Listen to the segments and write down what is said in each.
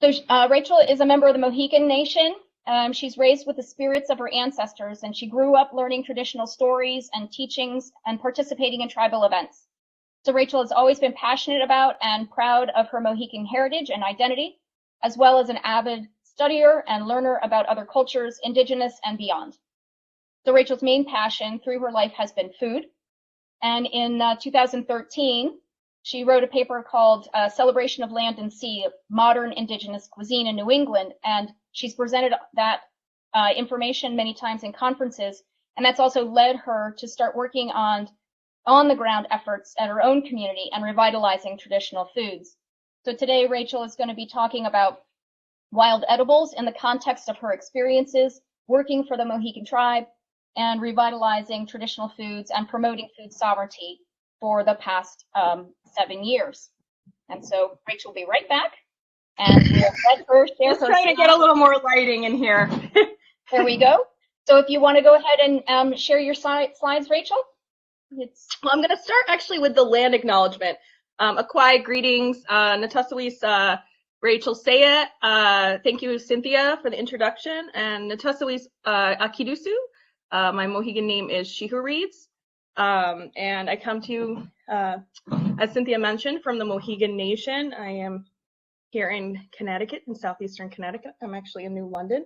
So Rachel is a member of the Mohegan Nation. She's raised with the spirits of her ancestors, and she grew up learning traditional stories and teachings and participating in tribal events. So Rachel has always been passionate about and proud of her Mohegan heritage and identity, as well as an avid studier and learner about other cultures, indigenous and beyond. So Rachel's main passion through her life has been food. And in 2013, she wrote a paper called Celebration of Land and Sea, Modern Indigenous Cuisine in New England. And she's presented that information many times in conferences. And that's also led her to start working on the ground efforts at her own community and revitalizing traditional foods. So today, Rachel is going to be talking about wild edibles in the context of her experiences working for the Mohegan tribe and revitalizing traditional foods and promoting food sovereignty for the past 7 years. And so Rachel will be right back, and we'll let her share Just trying to get a little more lighting in here. There we go. So if you want to go ahead and share your slides, Rachel. Well, I'm going to start actually with the land acknowledgement. Akwai, greetings. Natasawis, Rachel Sayet. Thank you, Cynthia, for the introduction. And Natasawis Akidusu. My Mohegan name is She Who Reads. And I come to you, as Cynthia mentioned, from the Mohegan Nation. I am here in Connecticut, in southeastern Connecticut. I'm actually in New London.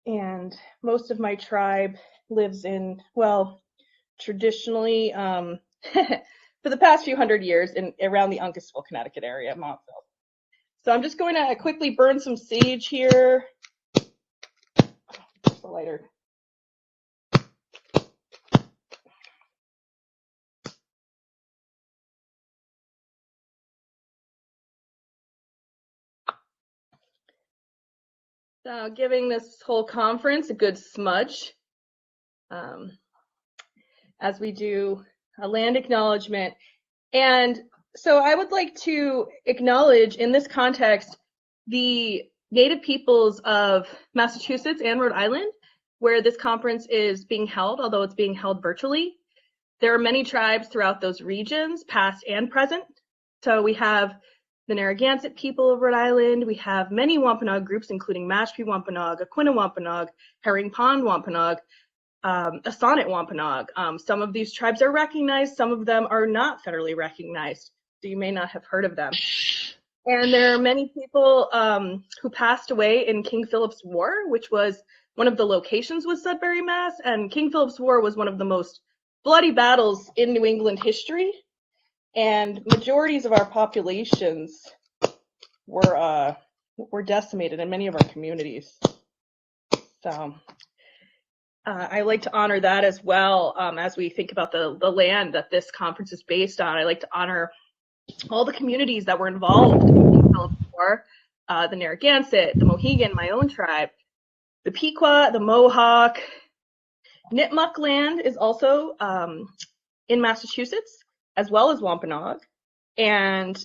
And most of my tribe lives in, well, traditionally, for the past few hundred years, around the Uncasville, Connecticut area, Montville. So I'm just going to quickly burn some sage here. Just a lighter. So giving this whole conference a good smudge as we do a land acknowledgement. And so I would like to acknowledge in this context the Native peoples of Massachusetts and Rhode Island, where this conference is being held, although it's being held virtually. There are many tribes throughout those regions, past and present. So we have the Narragansett people of Rhode Island. We have many Wampanoag groups, including Mashpee Wampanoag, Aquinnah Wampanoag, Herring Pond Wampanoag, Assonet Wampanoag. Some of these tribes are recognized, some of them are not federally recognized, so you may not have heard of them. And there are many people who passed away in King Philip's War, which was one of the locations was Sudbury, Mass. And King Philip's War was one of the most bloody battles in New England history. And majorities of our populations were decimated in many of our communities. So I like to honor that as well as we think about the land that this conference is based on. I like to honor all the communities that were involved in the Philip's War, the Narragansett, the Mohegan, my own tribe, the Pequot, the Mohawk. Nipmuc land is also in Massachusetts, as well as Wampanoag. And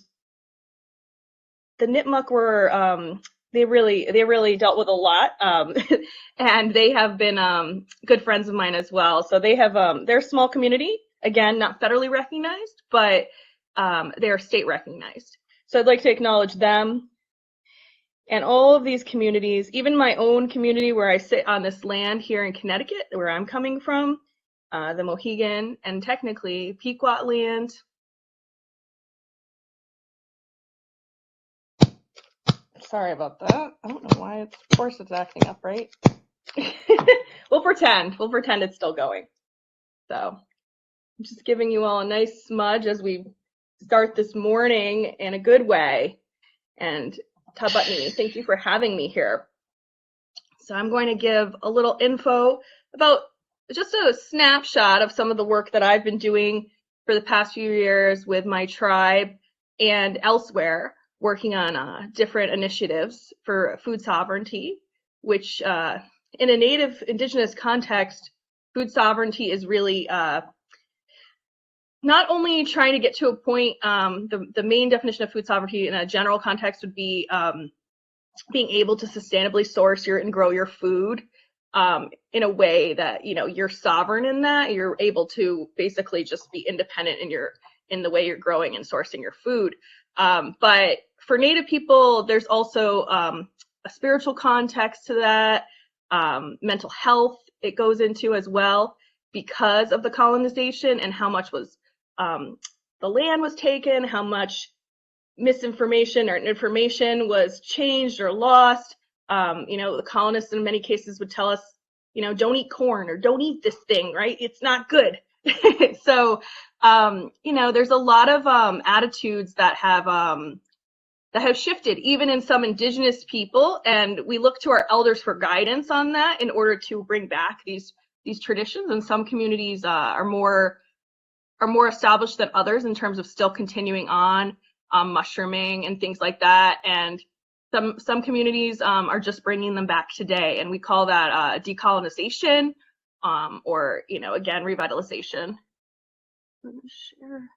the Nipmuc were, they really dealt with a lot. And they have been good friends of mine as well. So they have, they're a small community, again, not federally recognized, but they're state recognized. So I'd like to acknowledge them and all of these communities, even my own community where I sit on this land here in Connecticut, where I'm coming from. The Mohegan, and technically Pequot land. Sorry about that. I don't know why of course it's acting up, right? We'll pretend it's still going. So I'm just giving you all a nice smudge as we start this morning in a good way. And Tabutni, thank you for having me here. So I'm going to give a little info about just a snapshot of some of the work that I've been doing for the past few years with my tribe and elsewhere, working on different initiatives for food sovereignty, which in a Native Indigenous context, food sovereignty is really not only trying to get to a point, the main definition of food sovereignty in a general context would be being able to sustainably source and grow your food in a way that, you know, you're sovereign in that. You're able to basically just be independent in the way you're growing and sourcing your food. But for Native people, there's also a spiritual context to that, mental health it goes into as well because of the colonization and how much was the land was taken, how much misinformation or information was changed or lost. The colonists in many cases would tell us, don't eat corn or don't eat this thing, right? It's not good. So, there's a lot of attitudes that have shifted, even in some indigenous people, and we look to our elders for guidance on that in order to bring back these traditions. And some communities are more established than others in terms of still continuing on mushrooming and things like that. And some communities are just bringing them back today, and we call that decolonization, or again, revitalization. Let me share.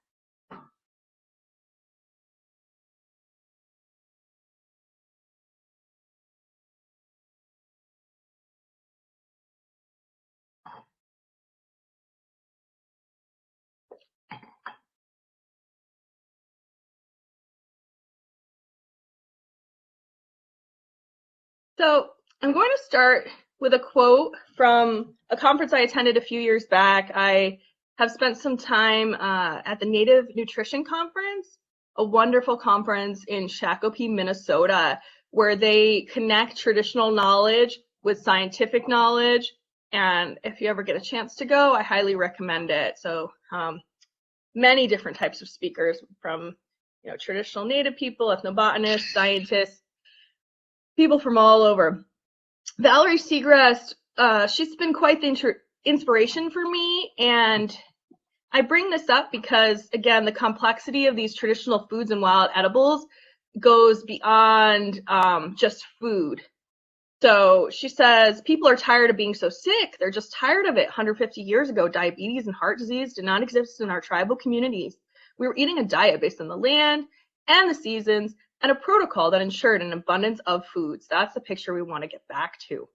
So I'm going to start with a quote from a conference I attended a few years back. I have spent some time at the Native Nutrition Conference, a wonderful conference in Shakopee, Minnesota, where they connect traditional knowledge with scientific knowledge. And if you ever get a chance to go, I highly recommend it. So many different types of speakers, from traditional Native people, ethnobotanists, scientists, people from all over. Valerie Segrest, she's been quite the inspiration for me, and I bring this up because, again, the complexity of these traditional foods and wild edibles goes beyond just food. So she says, people are tired of being so sick. They're just tired of it. 150 years ago, diabetes and heart disease did not exist in our tribal communities. We were eating a diet based on the land and the seasons, and a protocol that ensured an abundance of foods. That's the picture we want to get back to.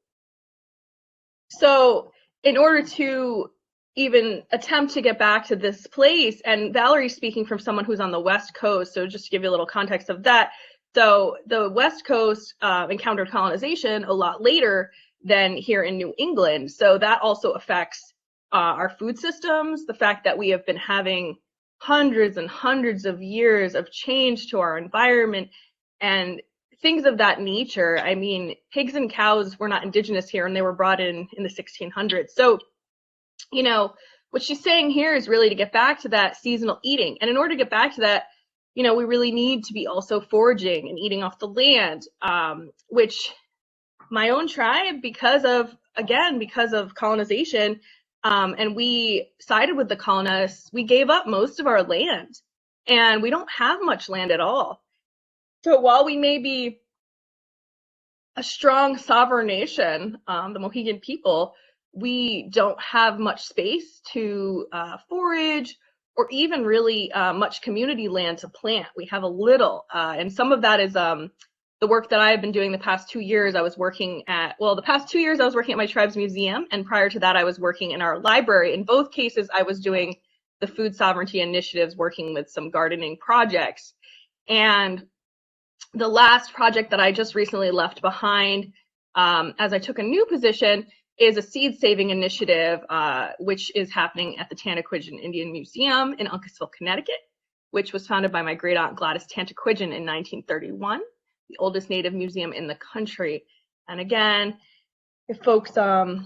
So in order to even attempt to get back to this place, and Valerie's speaking from someone who's on the West Coast, so just to give you a little context of that. So the West Coast encountered colonization a lot later than here in New England. So that also affects our food systems, the fact that we have been having hundreds and hundreds of years of change to our environment and things of that nature. I mean, pigs and cows were not indigenous here, and they were brought in the 1600s. So, what she's saying here is really to get back to that seasonal eating. And in order to get back to that, we really need to be also foraging and eating off the land, which my own tribe, because of colonization, and we sided with the colonists, we gave up most of our land, and we don't have much land at all. So while we may be a strong sovereign nation, the Mohegan people, we don't have much space to forage or even really much community land to plant. We have a little, and some of that is the work that I have been doing the past 2 years. I was working at, the past 2 years I was working at my tribe's museum, and prior to that I was working in our library. In both cases I was doing the food sovereignty initiatives, working with some gardening projects. And the last project that I just recently left behind as I took a new position is a seed saving initiative, which is happening at the Tanaquidgeon Indian Museum in Uncasville, Connecticut, which was founded by my great aunt Gladys Tanaquidgeon in 1931, the oldest Native museum in the country. And again, if folks, I'll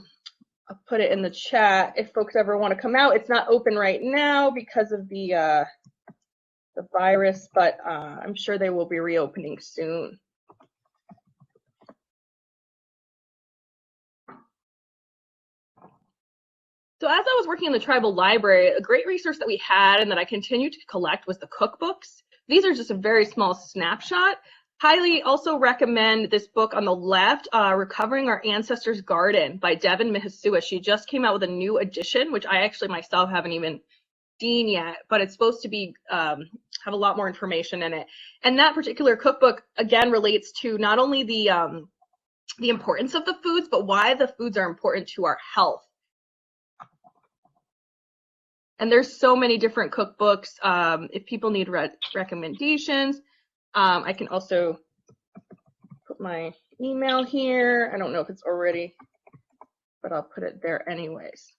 put it in the chat, if folks ever want to come out, it's not open right now because of the virus, but I'm sure they will be reopening soon. So as I was working in the tribal library, a great resource that we had and that I continue to collect was the cookbooks. These are just a very small snapshot. Highly also recommend this book on the left, Recovering Our Ancestors' Garden by Devin Mihasua. She just came out with a new edition, which I actually myself haven't even seen yet, but it's supposed to be have a lot more information in it. And that particular cookbook again relates to not only the importance of the foods, but why the foods are important to our health. And there's so many different cookbooks. If people need recommendations, I can also put my email here. I don't know if it's already, but I'll put it there anyways.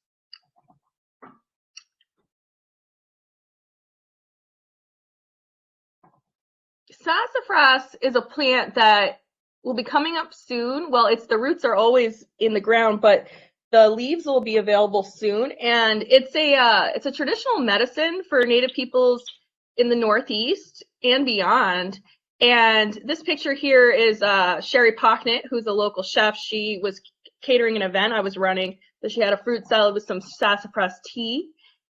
Sassafras is a plant that will be coming up soon. Well, the roots are always in the ground, but the leaves will be available soon. And it's a traditional medicine for Native peoples in the Northeast and beyond. And this picture here is Sherry Pocknett, who's a local chef. She was catering an event I was running, so she had a fruit salad with some sassafras tea.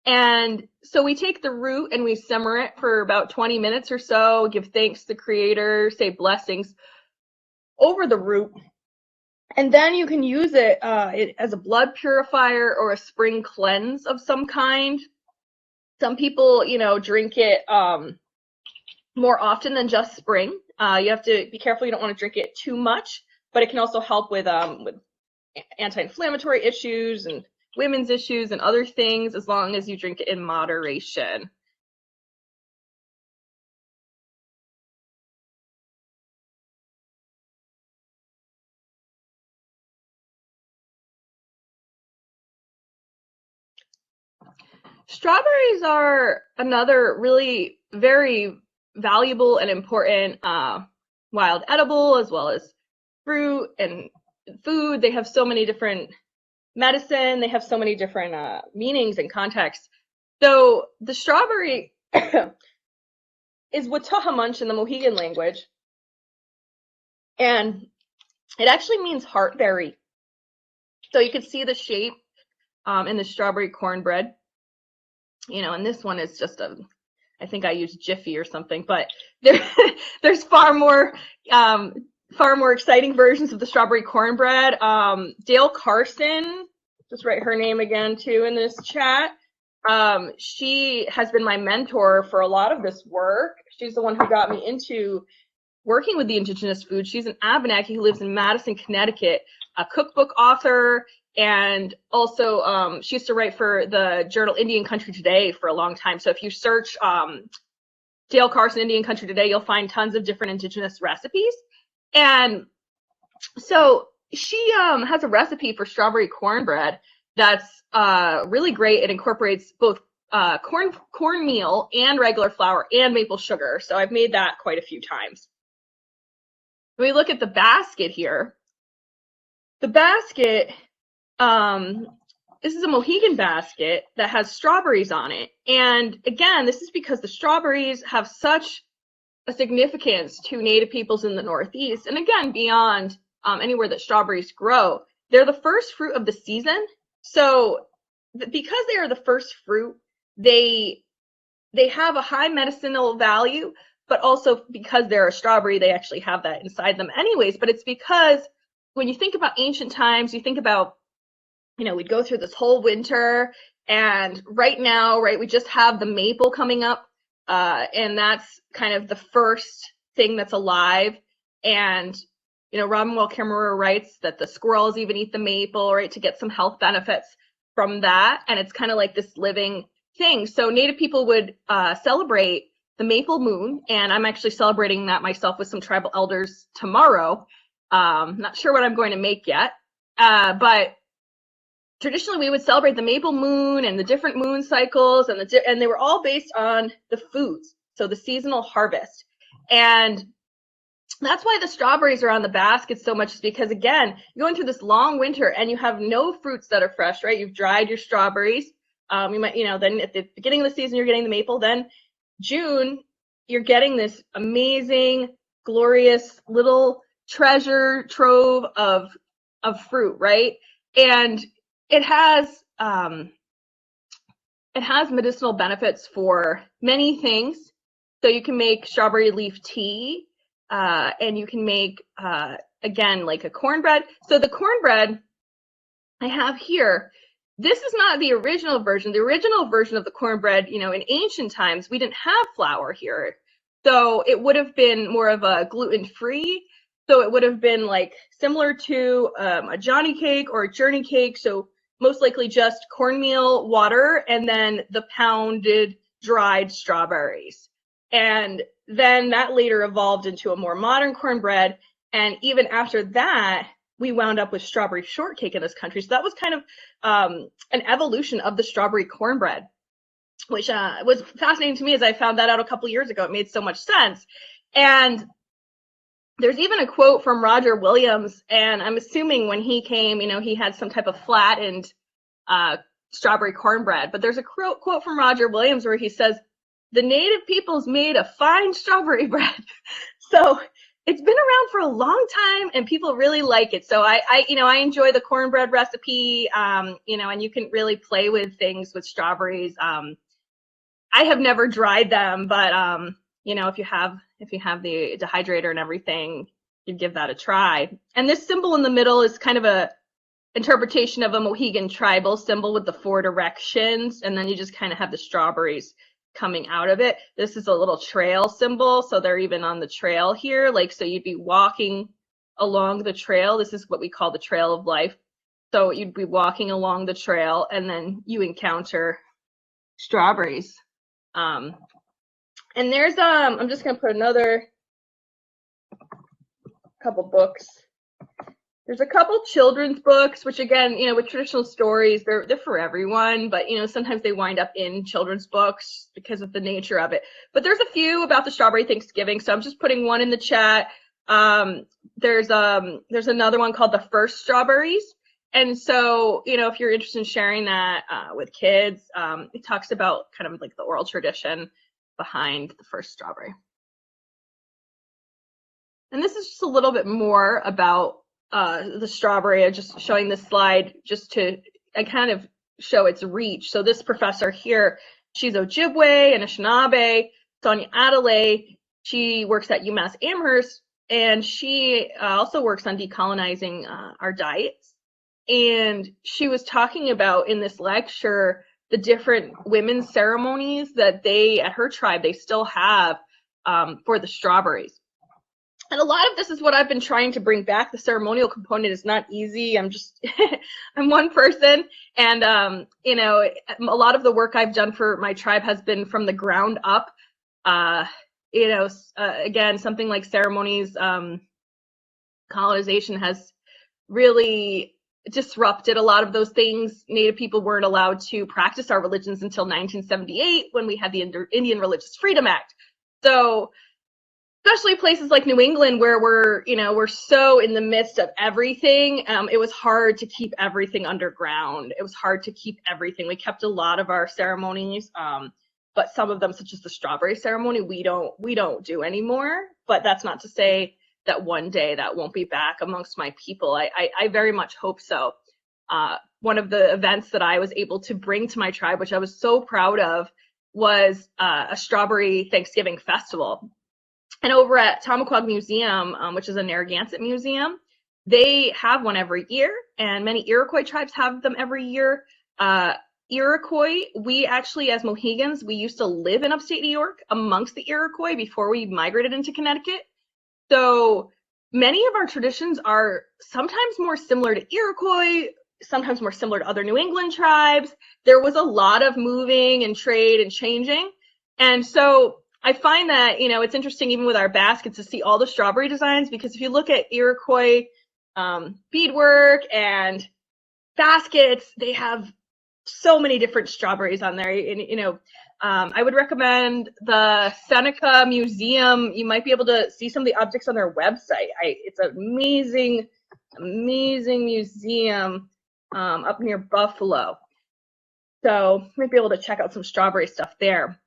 And so we take the root and we simmer it for about 20 minutes or so, give thanks to the creator, say blessings over the root. And then you can use it as a blood purifier or a spring cleanse of some kind. Some people, drink it more often than just spring. You have to be careful you don't want to drink it too much, but it can also help with anti-inflammatory issues and women's issues and other things, as long as you drink it in moderation. Strawberries are another really very valuable and important wild edible, as well as fruit and food. They have so many different medicine. They have so many different meanings and contexts. So the strawberry is Watahamunch in the Mohegan language, and it actually means heartberry. So you can see the shape in the strawberry cornbread, and this one is just I think I used Jiffy or something, but there's far more exciting versions of the strawberry cornbread. Dale Carson, just write her name again too in this chat. She has been my mentor for a lot of this work. She's the one who got me into working with the indigenous food. She's an Abenaki who lives in Madison, Connecticut, a cookbook author, and also she used to write for the journal Indian Country Today for a long time. So if you search Dale Carson Indian Country Today, you'll find tons of different indigenous recipes. And so she has a recipe for strawberry cornbread that's really great. It incorporates both cornmeal and regular flour and maple sugar. So I've made that quite a few times. When we look at the basket here, the basket, this is a Mohegan basket that has strawberries on it. And again, this is because the strawberries have such a significance to Native peoples in the Northeast, and again, beyond anywhere that strawberries grow. They're the first fruit of the season. So because they are the first fruit, they have a high medicinal value, but also because they're a strawberry, they actually have that inside them anyways. But it's because when you think about ancient times, you think about, we'd go through this whole winter, and right now, we just have the maple coming up, and that's kind of the first thing that's alive. And, Robin Wall Kimmerer writes that the squirrels even eat the maple, right, to get some health benefits from that. And it's kind of like this living thing. So Native people would celebrate the maple moon, and I'm actually celebrating that myself with some tribal elders tomorrow. Not sure what I'm going to make yet, but traditionally we would celebrate the maple moon and the different moon cycles, and they were all based on the foods, so the seasonal harvest. And that's why the strawberries are on the basket so much, is because, again, you're going through this long winter and you have no fruits that are fresh, right? You've dried your strawberries. You might, then at the beginning of the season, you're getting the maple. Then June, you're getting this amazing, glorious little treasure trove of fruit, right? And it has medicinal benefits for many things. So you can make strawberry leaf tea, and you can make, again, like a cornbread. So the cornbread I have here, this is not the original version. The original version of the cornbread, in ancient times, we didn't have flour here. So it would have been more of a gluten-free. So it would have been like similar to a Johnny cake or a journey cake. So most likely just cornmeal, water, and then the pounded dried strawberries. And then that later evolved into a more modern cornbread. And even after that, we wound up with strawberry shortcake in this country. So that was kind of an evolution of the strawberry cornbread, which was fascinating to me as I found that out a couple years ago. It made so much sense. And there's even a quote from Roger Williams, and I'm assuming when he came, he had some type of flattened strawberry cornbread. But there's a quote from Roger Williams where he says, "The native peoples made a fine strawberry bread." So it's been around for a long time, and people really like it. So I enjoy the cornbread recipe, and you can really play with things with strawberries. I have never dried them, but if you have the dehydrator and everything, you give that a try. And this symbol in the middle is kind of a interpretation of a Mohegan tribal symbol with the 4 directions, and then you just kind of have the strawberries coming out of it. This is a little trail symbol, so they're even on the trail here. So you'd be walking along the trail. This is what we call the trail of life. So you'd be walking along the trail, and then you encounter strawberries. And there's I'm just gonna put another couple books. There's a couple children's books, which again, with traditional stories, they're for everyone, but sometimes they wind up in children's books because of the nature of it. But there's a few about the strawberry Thanksgiving, so I'm just putting one in the chat. There's another one called The First Strawberries. And so, if you're interested in sharing that with kids, it talks about kind of like the oral tradition behind the first strawberry. And this is just a little bit more about the strawberry. I'm just showing this slide just to kind of show its reach. So this professor here, she's Ojibwe and Anishinaabe, Sonia Adelaide. She works at UMass Amherst, and she also works on decolonizing our diets. And she was talking about in this lecture the different women's ceremonies that at her tribe, they still have for the strawberries. And a lot of this is what I've been trying to bring back. The ceremonial component is not easy. I'm one person. And, a lot of the work I've done for my tribe has been from the ground up. Again, something like ceremonies, colonization has really disrupted a lot of those things. Native people weren't allowed to practice our religions until 1978 when we had the Indian Religious Freedom Act. So especially places like New England where we're so in the midst of everything, it was hard to keep everything underground. It was hard to keep everything. We kept a lot of our ceremonies, but some of them, such as the strawberry ceremony, we don't do anymore. But that's not to say that one day that won't be back amongst my people. I very much hope so. One of the events that I was able to bring to my tribe, which I was so proud of, was a strawberry Thanksgiving festival. And over at Tamaquag Museum, which is a Narragansett museum, they have one every year, and many Iroquois tribes have them every year. Iroquois, we actually, as Mohegans, we used to live in upstate New York amongst the Iroquois before we migrated into Connecticut. So many of our traditions are sometimes more similar to Iroquois, sometimes more similar to other New England tribes. There was a lot of moving and trade and changing. And so I find that, it's interesting even with our baskets to see all the strawberry designs, because if you look at Iroquois beadwork and baskets, they have so many different strawberries on there. And, I would recommend the Seneca Museum. You might be able to see some of the objects on their website. It's an amazing, amazing museum up near Buffalo. So you might be able to check out some strawberry stuff there.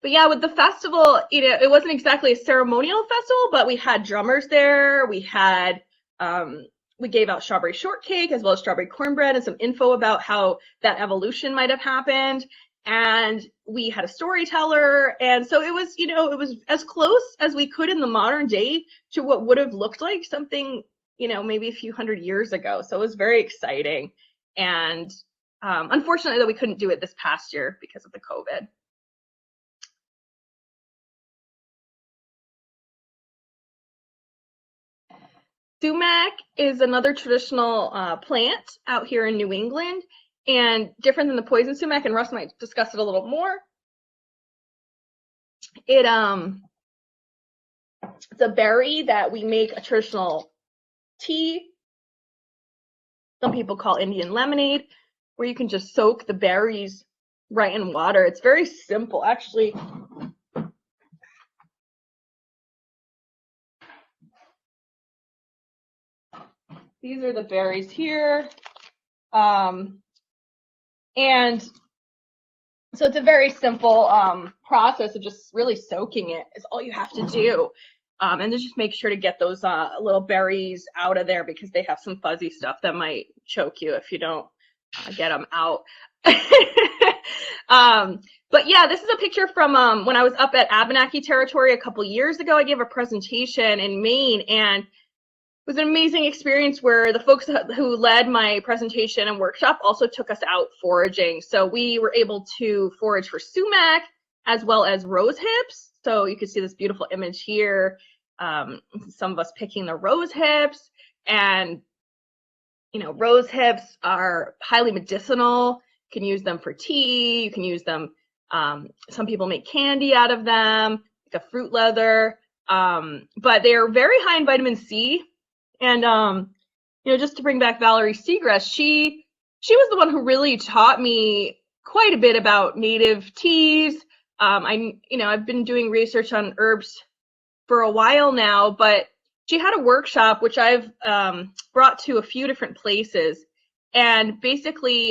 But yeah, with the festival, it wasn't exactly a ceremonial festival, but we had drummers there. We had we gave out strawberry shortcake as well as strawberry cornbread and some info about how that evolution might have happened. And we had a storyteller. And so it was, it was as close as we could in the modern day to what would have looked like something, maybe a few hundred years ago. So it was very exciting. And unfortunately that we couldn't do it this past year because of the COVID. Sumac is another traditional plant out here in New England, and different than the poison sumac, and Russ might discuss it a little more. It's a berry that we make a traditional tea. Some people call Indian lemonade, where you can just soak the berries right in water. It's very simple, actually. These are the berries here. And so it's a very simple process of just really soaking it is all you have to do. And then just make sure to get those little berries out of there because they have some fuzzy stuff that might choke you if you don't get them out. But yeah, this is a picture from when I was up at Abenaki Territory a couple years ago. I gave a presentation in Maine, and it was an amazing experience where the folks who led my presentation and workshop also took us out foraging. So we were able to forage for sumac as well as rose hips. So you can see this beautiful image here. Some of us picking the rose hips, and you know, rose hips are highly medicinal. You can use them for tea. You can use them. Some people make candy out of them, like a fruit leather. But they are very high in vitamin C. And you know, just to bring back Valerie Seagrass, she was the one who really taught me quite a bit about native teas. I've been doing research on herbs for a while now, but she had a workshop which I've brought to a few different places, and basically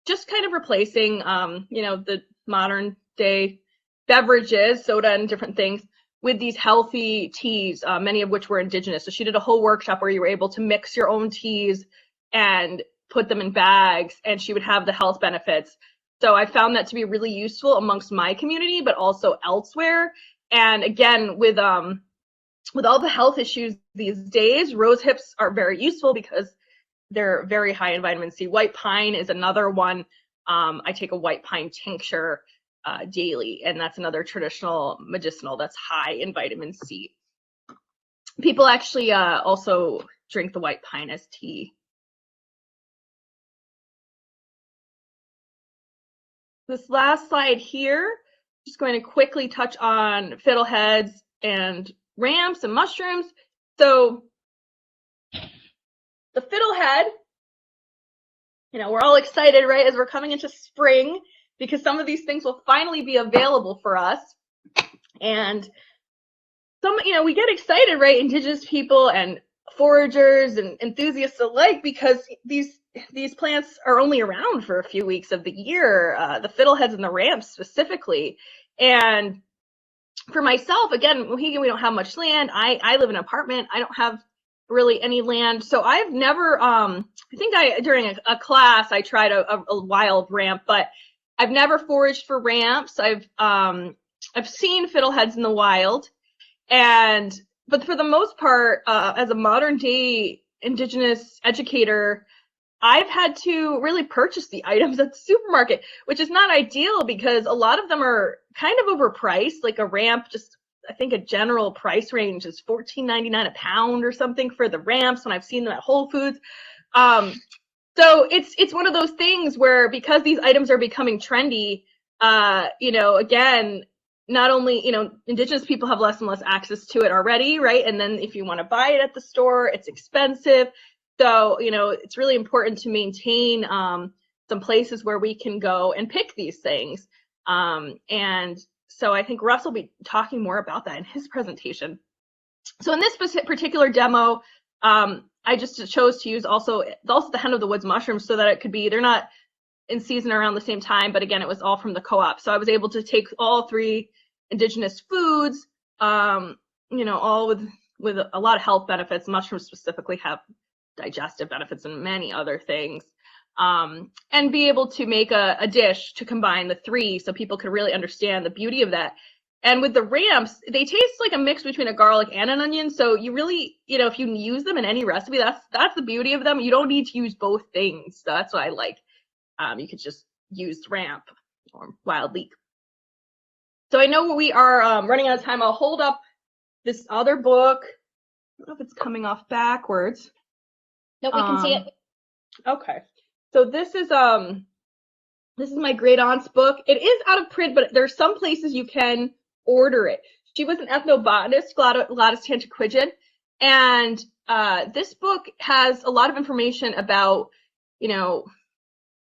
just kind of replacing the modern day beverages, soda and different things, with these healthy teas, many of which were indigenous. So she did a whole workshop where you were able to mix your own teas and put them in bags, and she would have the health benefits. So I found that to be really useful amongst my community, but also elsewhere. And again, with all the health issues these days, rose hips are very useful because they're very high in vitamin C. White pine is another one. I take a white pine tincture daily, and that's another traditional medicinal that's high in vitamin C. People actually also drink the white pine as tea. This last slide here, just going to quickly touch on fiddleheads and ramps and mushrooms. So the fiddlehead, we're all excited, right, as we're coming into spring, because some of these things will finally be available for us. And we get excited, right, indigenous people and foragers and enthusiasts alike, because these plants are only around for a few weeks of the year, the fiddleheads and the ramps specifically. And for myself, again, Mohegan, we don't have much land. I live in an apartment. I don't have really any land. So I've never, I think during a class, I tried a wild ramp, but I've never foraged for ramps. I've seen fiddleheads in the wild. But for the most part, as a modern day indigenous educator, I've had to really purchase the items at the supermarket, which is not ideal because a lot of them are kind of overpriced. Like a ramp, just I think a general price range is $14.99 a pound or something for the ramps when I've seen them at Whole Foods. So it's one of those things where, because these items are becoming trendy, again, not only, indigenous people have less and less access to it already, right? And then if you want to buy it at the store, it's expensive. So, it's really important to maintain some places where we can go and pick these things. And so I think Russ will be talking more about that in his presentation. So in this particular demo, I just chose to use also the hen of the woods mushrooms, so that it could be, they're not in season around the same time, but again, it was all from the co-op. So I was able to take all three indigenous foods, all with a lot of health benefits. Mushrooms specifically have digestive benefits and many other things, and be able to make a dish to combine the three so people could really understand the beauty of that. And with the ramps, they taste like a mix between a garlic and an onion. So you really, if you use them in any recipe, that's the beauty of them. You don't need to use both things. So that's what I like. You could just use ramp or wild leek. So I know we are running out of time. I'll hold up this other book. I don't know if it's coming off backwards. Nope, we can see it. Okay. So this is my great aunt's book. It is out of print, but there's some places you can order it. She was an ethnobotanist, Gladys Tantaquijan, and this book has a lot of information about,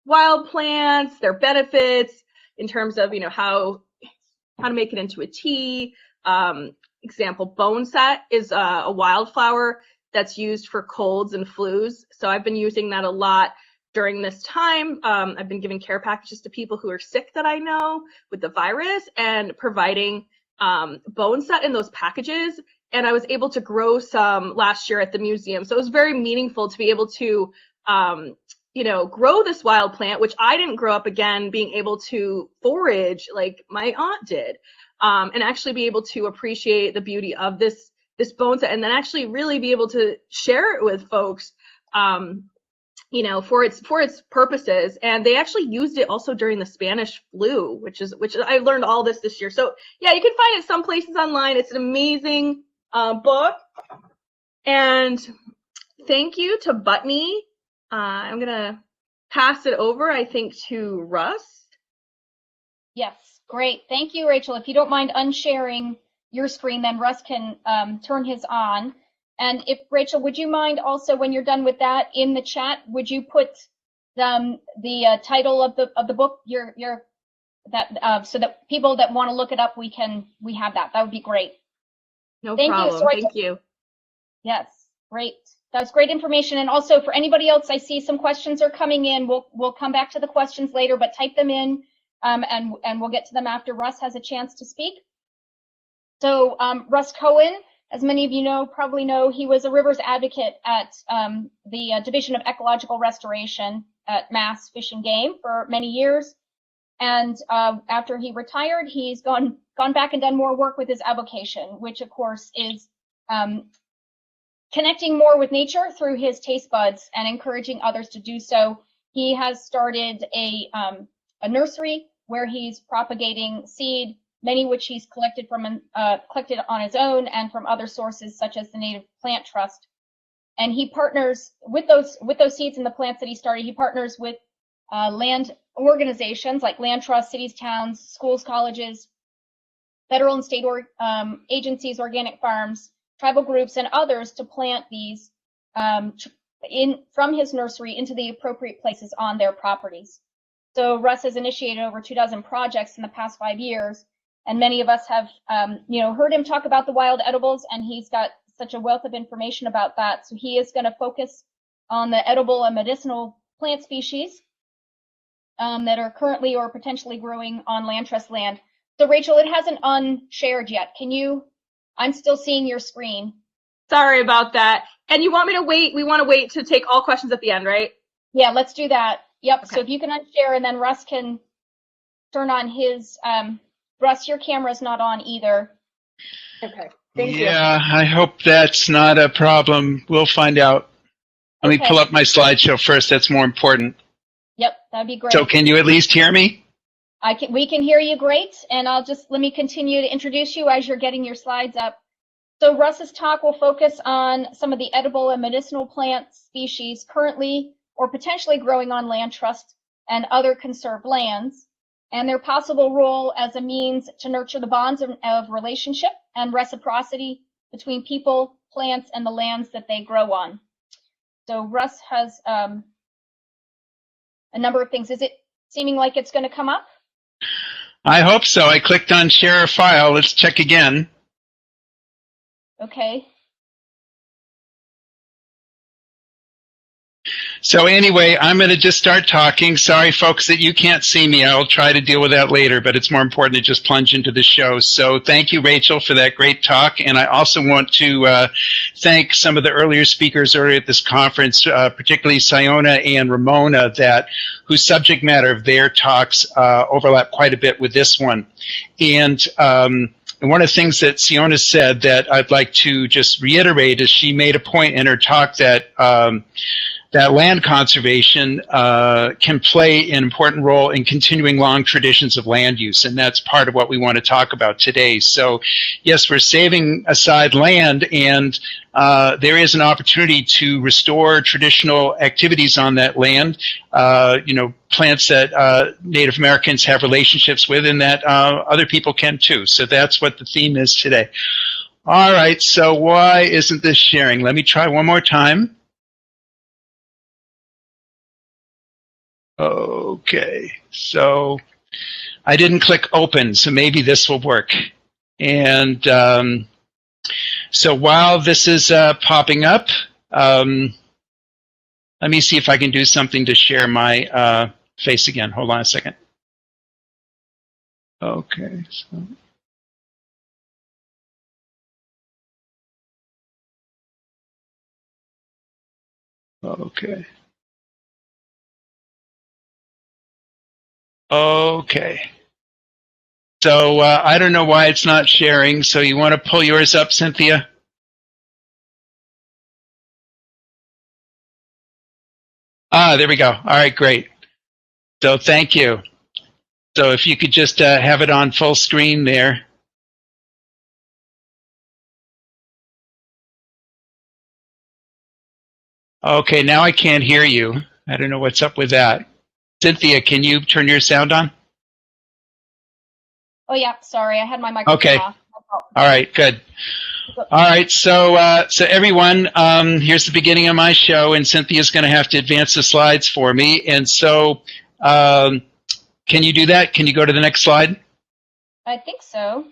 wild plants, their benefits in terms of, how to make it into a tea. Example, boneset is a wildflower that's used for colds and flus. So I've been using that a lot during this time. I've been giving care packages to people who are sick that I know with the virus and providing boneset in those packages. And I was able to grow some last year at the museum. So it was very meaningful to be able to, grow this wild plant, which I didn't grow up again being able to forage like my aunt did, and actually be able to appreciate the beauty of this boneset, and then actually really be able to share it with folks, for its purposes. And they actually used it also during the Spanish flu, which I learned all this year. So yeah, you can find it some places online. It's an amazing book. And thank you to Butney. I'm gonna pass it over, I think, to Russ. Yes, great. Thank you, Rachel. If you don't mind unsharing your screen, then Russ can turn his on. And if, Rachel, would you mind also, when you're done with that, in the chat, would you put the title of the book, so that people that want to look it up, we have that. That would be great. No problem. Thank you. Yes, great. That's great information. And also for anybody else, I see some questions are coming in. We'll come back to the questions later, but type them in, and we'll get to them after Russ has a chance to speak. So Russ Cohen, as many of you probably know, he was a rivers advocate at the Division of Ecological Restoration at Mass Fish and Game for many years. And after he retired, he's gone back and done more work with his avocation, which of course is connecting more with nature through his taste buds and encouraging others to do so. He has started a nursery where he's propagating seed, many which he's collected on his own and from other sources such as the Native Plant Trust. And he partners with those seeds and the plants that he started. He partners with land organizations like land trusts, cities, towns, schools, colleges, federal and state agencies, organic farms, tribal groups, and others to plant these from his nursery into the appropriate places on their properties. So Russ has initiated over 24 projects in the past 5 years, and many of us have heard him talk about the wild edibles, and he's got such a wealth of information about that. So he is going to focus on the edible and medicinal plant species that are currently or potentially growing on land trust land. So Rachel, it hasn't unshared yet. Can you? I'm still seeing your screen. Sorry about that. And you want me to wait? We want to wait to take all questions at the end, right? Yeah, let's do that. Yep. Okay. So if you can unshare, and then Russ can turn on his. Russ, your camera's not on either. Okay. Thank you. Yeah, I hope that's not a problem. We'll find out. Let me pull up my slideshow first. That's more important. Yep, that'd be great. So can you at least hear me? We can hear you great, and let me continue to introduce you as you're getting your slides up. So Russ's talk will focus on some of the edible and medicinal plant species currently or potentially growing on land trust and other conserved lands, and their possible role as a means to nurture the bonds of relationship and reciprocity between people, plants, and the lands that they grow on. So Russ has a number of things. Is it seeming like it's going to come up? I hope so. I clicked on share a file. Let's check again. Okay. So anyway, I'm going to just start talking. Sorry, folks, that you can't see me. I'll try to deal with that later, but it's more important to just plunge into the show. So thank you, Rachel, for that great talk. And I also want to thank some of the earlier speakers earlier at this conference, particularly Sayona and Ramona, whose subject matter of their talks overlap quite a bit with this one. And one of the things that Sayona said that I'd like to just reiterate is she made a point in her talk that that land conservation can play an important role in continuing long traditions of land use, and that's part of what we want to talk about today. So, yes, we're saving aside land, and there is an opportunity to restore traditional activities on that land, plants that Native Americans have relationships with and that other people can too. So that's what the theme is today. All right, so why isn't this sharing? Let me try one more time. Okay, so I didn't click open, so maybe this will work. And so while this is popping up, let me see if I can do something to share my face again. Hold on a second. Okay. So. Okay. Okay. So I don't know why it's not sharing. So you want to pull yours up, Cynthia? Ah, there we go. All right, great. So thank you. So if you could just have it on full screen there. Okay, now I can't hear you. I don't know what's up with that. Cynthia, can you turn your sound on? Oh yeah, sorry, I had my microphone off. All right, good. All right, so everyone, here's the beginning of my show, and Cynthia's going to have to advance the slides for me. And so, can you do that? Can you go to the next slide? I think so.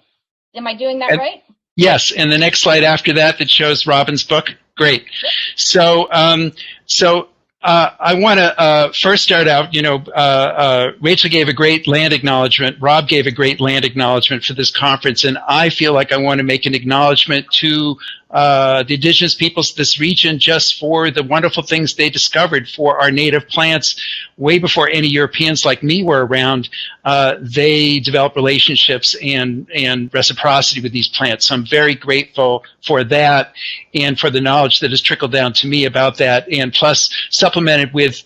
Am I doing that right? Yes, and the next slide after that shows Robin's book. Great. So, I want to first start out, Rachel gave a great land acknowledgement. Rob gave a great land acknowledgement for this conference, and I feel like I want to make an acknowledgement to the indigenous peoples of this region just for the wonderful things they discovered for our native plants way before any Europeans like me were around. They developed relationships and reciprocity with these plants. So I'm very grateful for that and for the knowledge that has trickled down to me about that, and plus supplemented with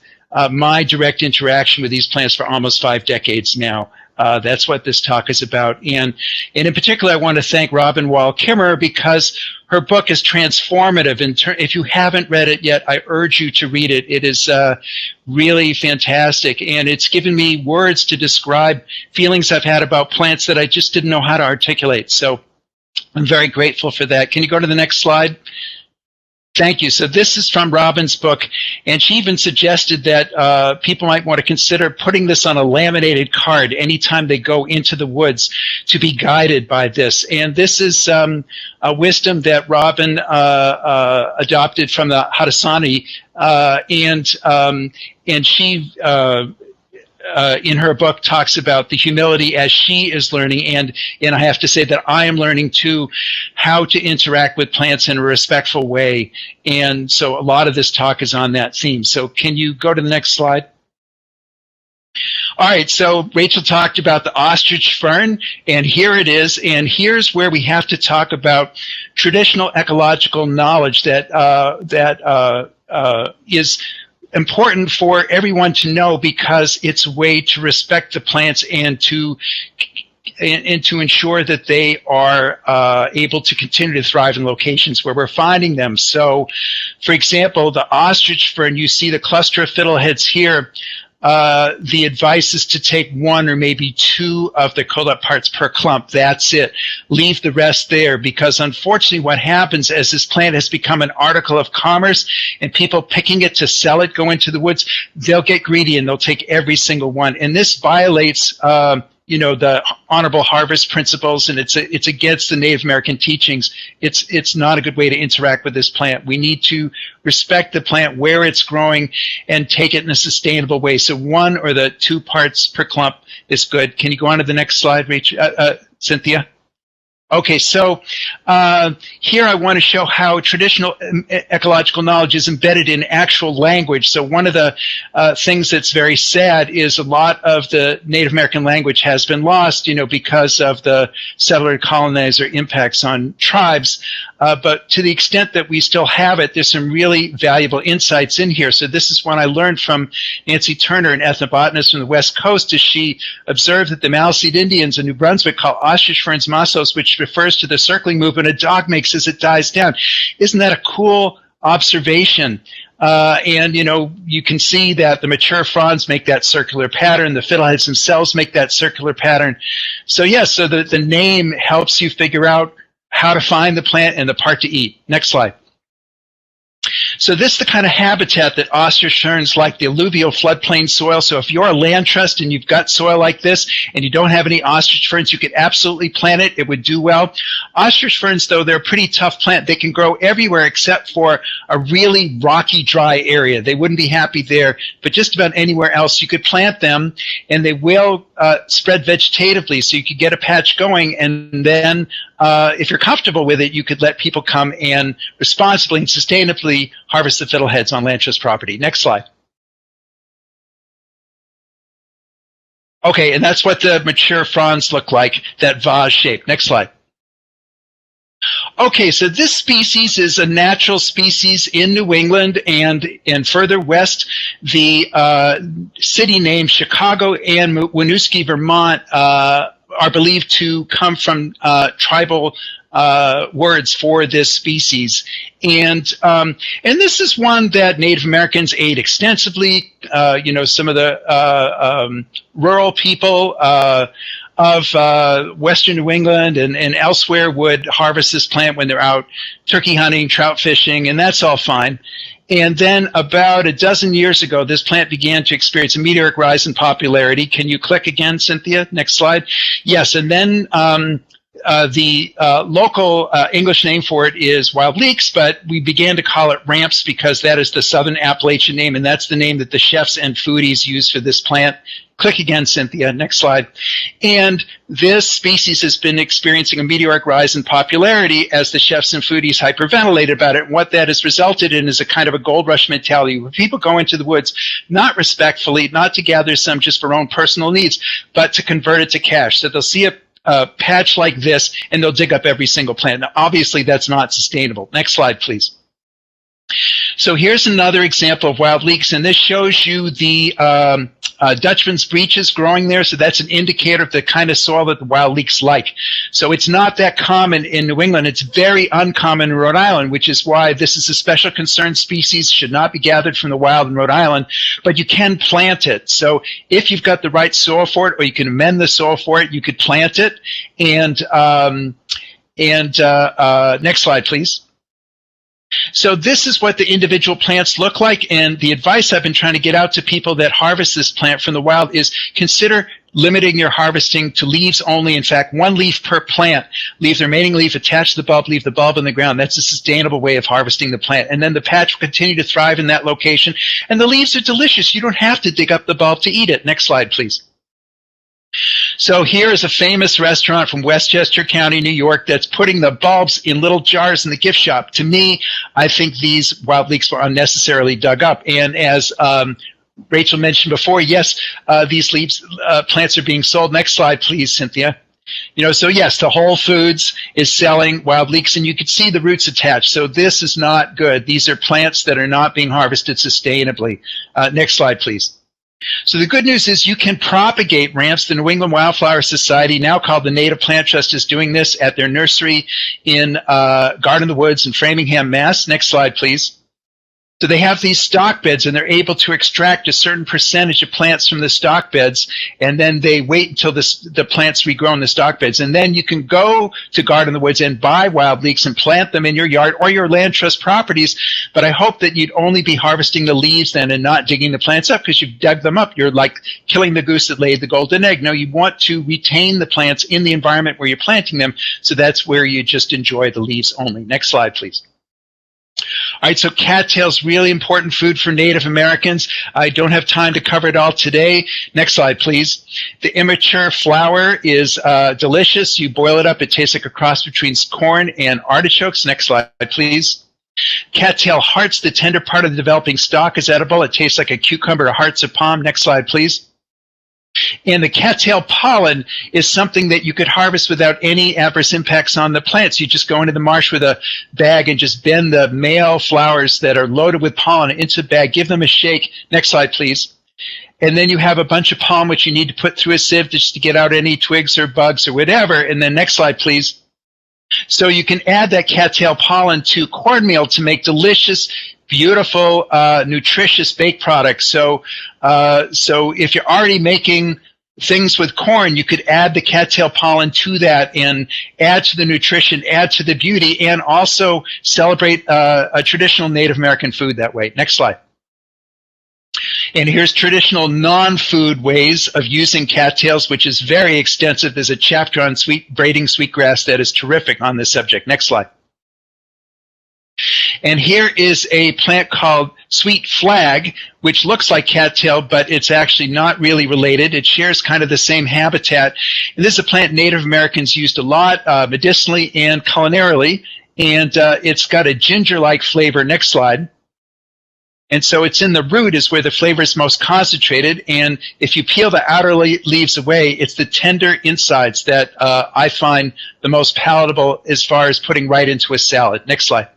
my direct interaction with these plants for almost 5 decades now. That's what this talk is about. And in particular, I want to thank Robin Wall-Kimmerer because her book is transformative. If you haven't read it yet, I urge you to read it. It is really fantastic. And it's given me words to describe feelings I've had about plants that I just didn't know how to articulate. So I'm very grateful for that. Can you go to the next slide? Thank you. So this is from Robin's book, and she even suggested that people might want to consider putting this on a laminated card anytime they go into the woods to be guided by this. And this is a wisdom that Robin adopted from the Haudenosaunee, and she in her book talks about the humility as she is learning, and I have to say that I am learning too how to interact with plants in a respectful way, and so a lot of this talk is on that theme. So can you go to the next slide? All right, so Rachel talked about the ostrich fern, and here it is, and here's where we have to talk about traditional ecological knowledge that is important for everyone to know, because it's a way to respect the plants and to ensure that they are able to continue to thrive in locations where we're finding them. So, for example, the ostrich fern, you see the cluster of fiddleheads here. The advice is to take 1 or maybe 2 of the curled up parts per clump. That's it. Leave the rest there, because unfortunately what happens as this plant has become an article of commerce and people picking it to sell it, go into the woods, they'll get greedy and they'll take every single one. And this violates the honorable harvest principles, and it's against the Native American teachings. It's not a good way to interact with this plant. We need to respect the plant where it's growing and take it in a sustainable way. So 1 or the 2 parts per clump is good. Can you go on to the next slide, Rachel, Cynthia? Okay, so here I want to show how traditional ecological knowledge is embedded in actual language. So one of the things that's very sad is a lot of the Native American language has been lost, because of the settler colonizer impacts on tribes. But to the extent that we still have it, there's some really valuable insights in here. So this is one I learned from Nancy Turner, an ethnobotanist from the West Coast, as she observed that the Maliseet Indians in New Brunswick call ostrich ferns masos, which refers to the circling movement a dog makes as it dies down. Isn't that a cool observation? And you can see that the mature fronds make that circular pattern. The fiddleheads themselves make that circular pattern. So yes, so the name helps you figure out how to find the plant and the part to eat. Next slide. So this is the kind of habitat that ostrich ferns like, the alluvial floodplain soil. So if you're a land trust and you've got soil like this and you don't have any ostrich ferns, you could absolutely plant it. It would do well. Ostrich ferns, though, they're a pretty tough plant. They can grow everywhere except for a really rocky, dry area. They wouldn't be happy there, but just about anywhere else you could plant them, and they will spread vegetatively, so you could get a patch going, and then if you're comfortable with it, you could let people come and responsibly and sustainably harvest the fiddleheads on land trust property. Next slide. Okay, and that's what the mature fronds look like, that vase shape. Next slide. Okay, so this species is a natural species in New England and further west. The city names Chicago and Winooski, Vermont, are believed to come from tribal words for this species, and this is one that Native Americans ate extensively. Some of the rural people of western New England and elsewhere would harvest this plant when they're out turkey hunting, trout fishing, and that's all fine. And then about a dozen years ago, this plant began to experience a meteoric rise in popularity. Can you click again, Cynthia? Next slide. Yes, and then the local English name for it is wild leeks, but we began to call it ramps because that is the Southern Appalachian name, and that's the name that the chefs and foodies use for this plant. Click again, Cynthia. Next slide. And this species has been experiencing a meteoric rise in popularity as the chefs and foodies hyperventilate about it. And what that has resulted in is a kind of a gold rush mentality where people go into the woods not respectfully, not to gather some just for own personal needs, but to convert it to cash. So they'll see a patch like this and they'll dig up every single plant. Now, obviously, that's not sustainable. Next slide, please. So here's another example of wild leeks, and this shows you the Dutchman's breeches growing there. So that's an indicator of the kind of soil that the wild leeks like. So it's not that common in New England. It's very uncommon in Rhode Island, which is why this is a special concern species, should not be gathered from the wild in Rhode Island, but you can plant it. So if you've got the right soil for it, or you can amend the soil for it, you could plant it. And next slide, please. So this is what the individual plants look like, and the advice I've been trying to get out to people that harvest this plant from the wild is consider limiting your harvesting to leaves only. In fact, one leaf per plant. Leave the remaining leaf attached to the bulb, leave the bulb in the ground. That's a sustainable way of harvesting the plant. And then the patch will continue to thrive in that location, and the leaves are delicious. You don't have to dig up the bulb to eat it. Next slide, please. So here is a famous restaurant from Westchester County, New York, that's putting the bulbs in little jars in the gift shop. To me, I think these wild leeks were unnecessarily dug up. And as Rachel mentioned before, yes, these plants are being sold. Next slide, please, Cynthia. So yes, the Whole Foods is selling wild leeks, and you can see the roots attached. So this is not good. These are plants that are not being harvested sustainably. Next slide, please. So the good news is you can propagate ramps. The New England Wildflower Society, now called the Native Plant Trust, is doing this at their nursery in Garden of the Woods in Framingham, Mass. Next slide, please. So they have these stock beds, and they're able to extract a certain percentage of plants from the stock beds, and then they wait until the plants regrow in the stock beds. And then you can go to Garden of the Woods and buy wild leeks and plant them in your yard or your land trust properties. But I hope that you'd only be harvesting the leaves then and not digging the plants up, because you've dug them up. You're like killing the goose that laid the golden egg. No, you want to retain the plants in the environment where you're planting them, so that's where you just enjoy the leaves only. Next slide, please. All right, so cattails, really important food for Native Americans. I don't have time to cover it all today. Next slide, please. The immature flower is delicious. You boil it up. It tastes like a cross between corn and artichokes. Next slide, please. Cattail hearts, the tender part of the developing stalk, is edible. It tastes like a cucumber or hearts of palm. Next slide, please. And the cattail pollen is something that you could harvest without any adverse impacts on the plants. You just go into the marsh with a bag and just bend the male flowers that are loaded with pollen into the bag. Give them a shake. Next slide, please. And then you have a bunch of pollen which you need to put through a sieve just to get out any twigs or bugs or whatever. And then next slide, please. So you can add that cattail pollen to cornmeal to make delicious, beautiful, nutritious baked products. So if you're already making things with corn, you could add the cattail pollen to that and add to the nutrition, add to the beauty, and also celebrate a traditional Native American food that way. Next slide. And here's traditional non-food ways of using cattails, which is very extensive. There's a chapter on braiding sweetgrass that is terrific on this subject. Next slide. And here is a plant called sweet flag, which looks like cattail, but it's actually not really related. It shares kind of the same habitat. And this is a plant Native Americans used a lot, medicinally and culinarily, and it's got a ginger-like flavor. Next slide. And so it's in the root is where the flavor is most concentrated. And if you peel the outer leaves away, it's the tender insides that I find the most palatable as far as putting right into a salad. Next slide.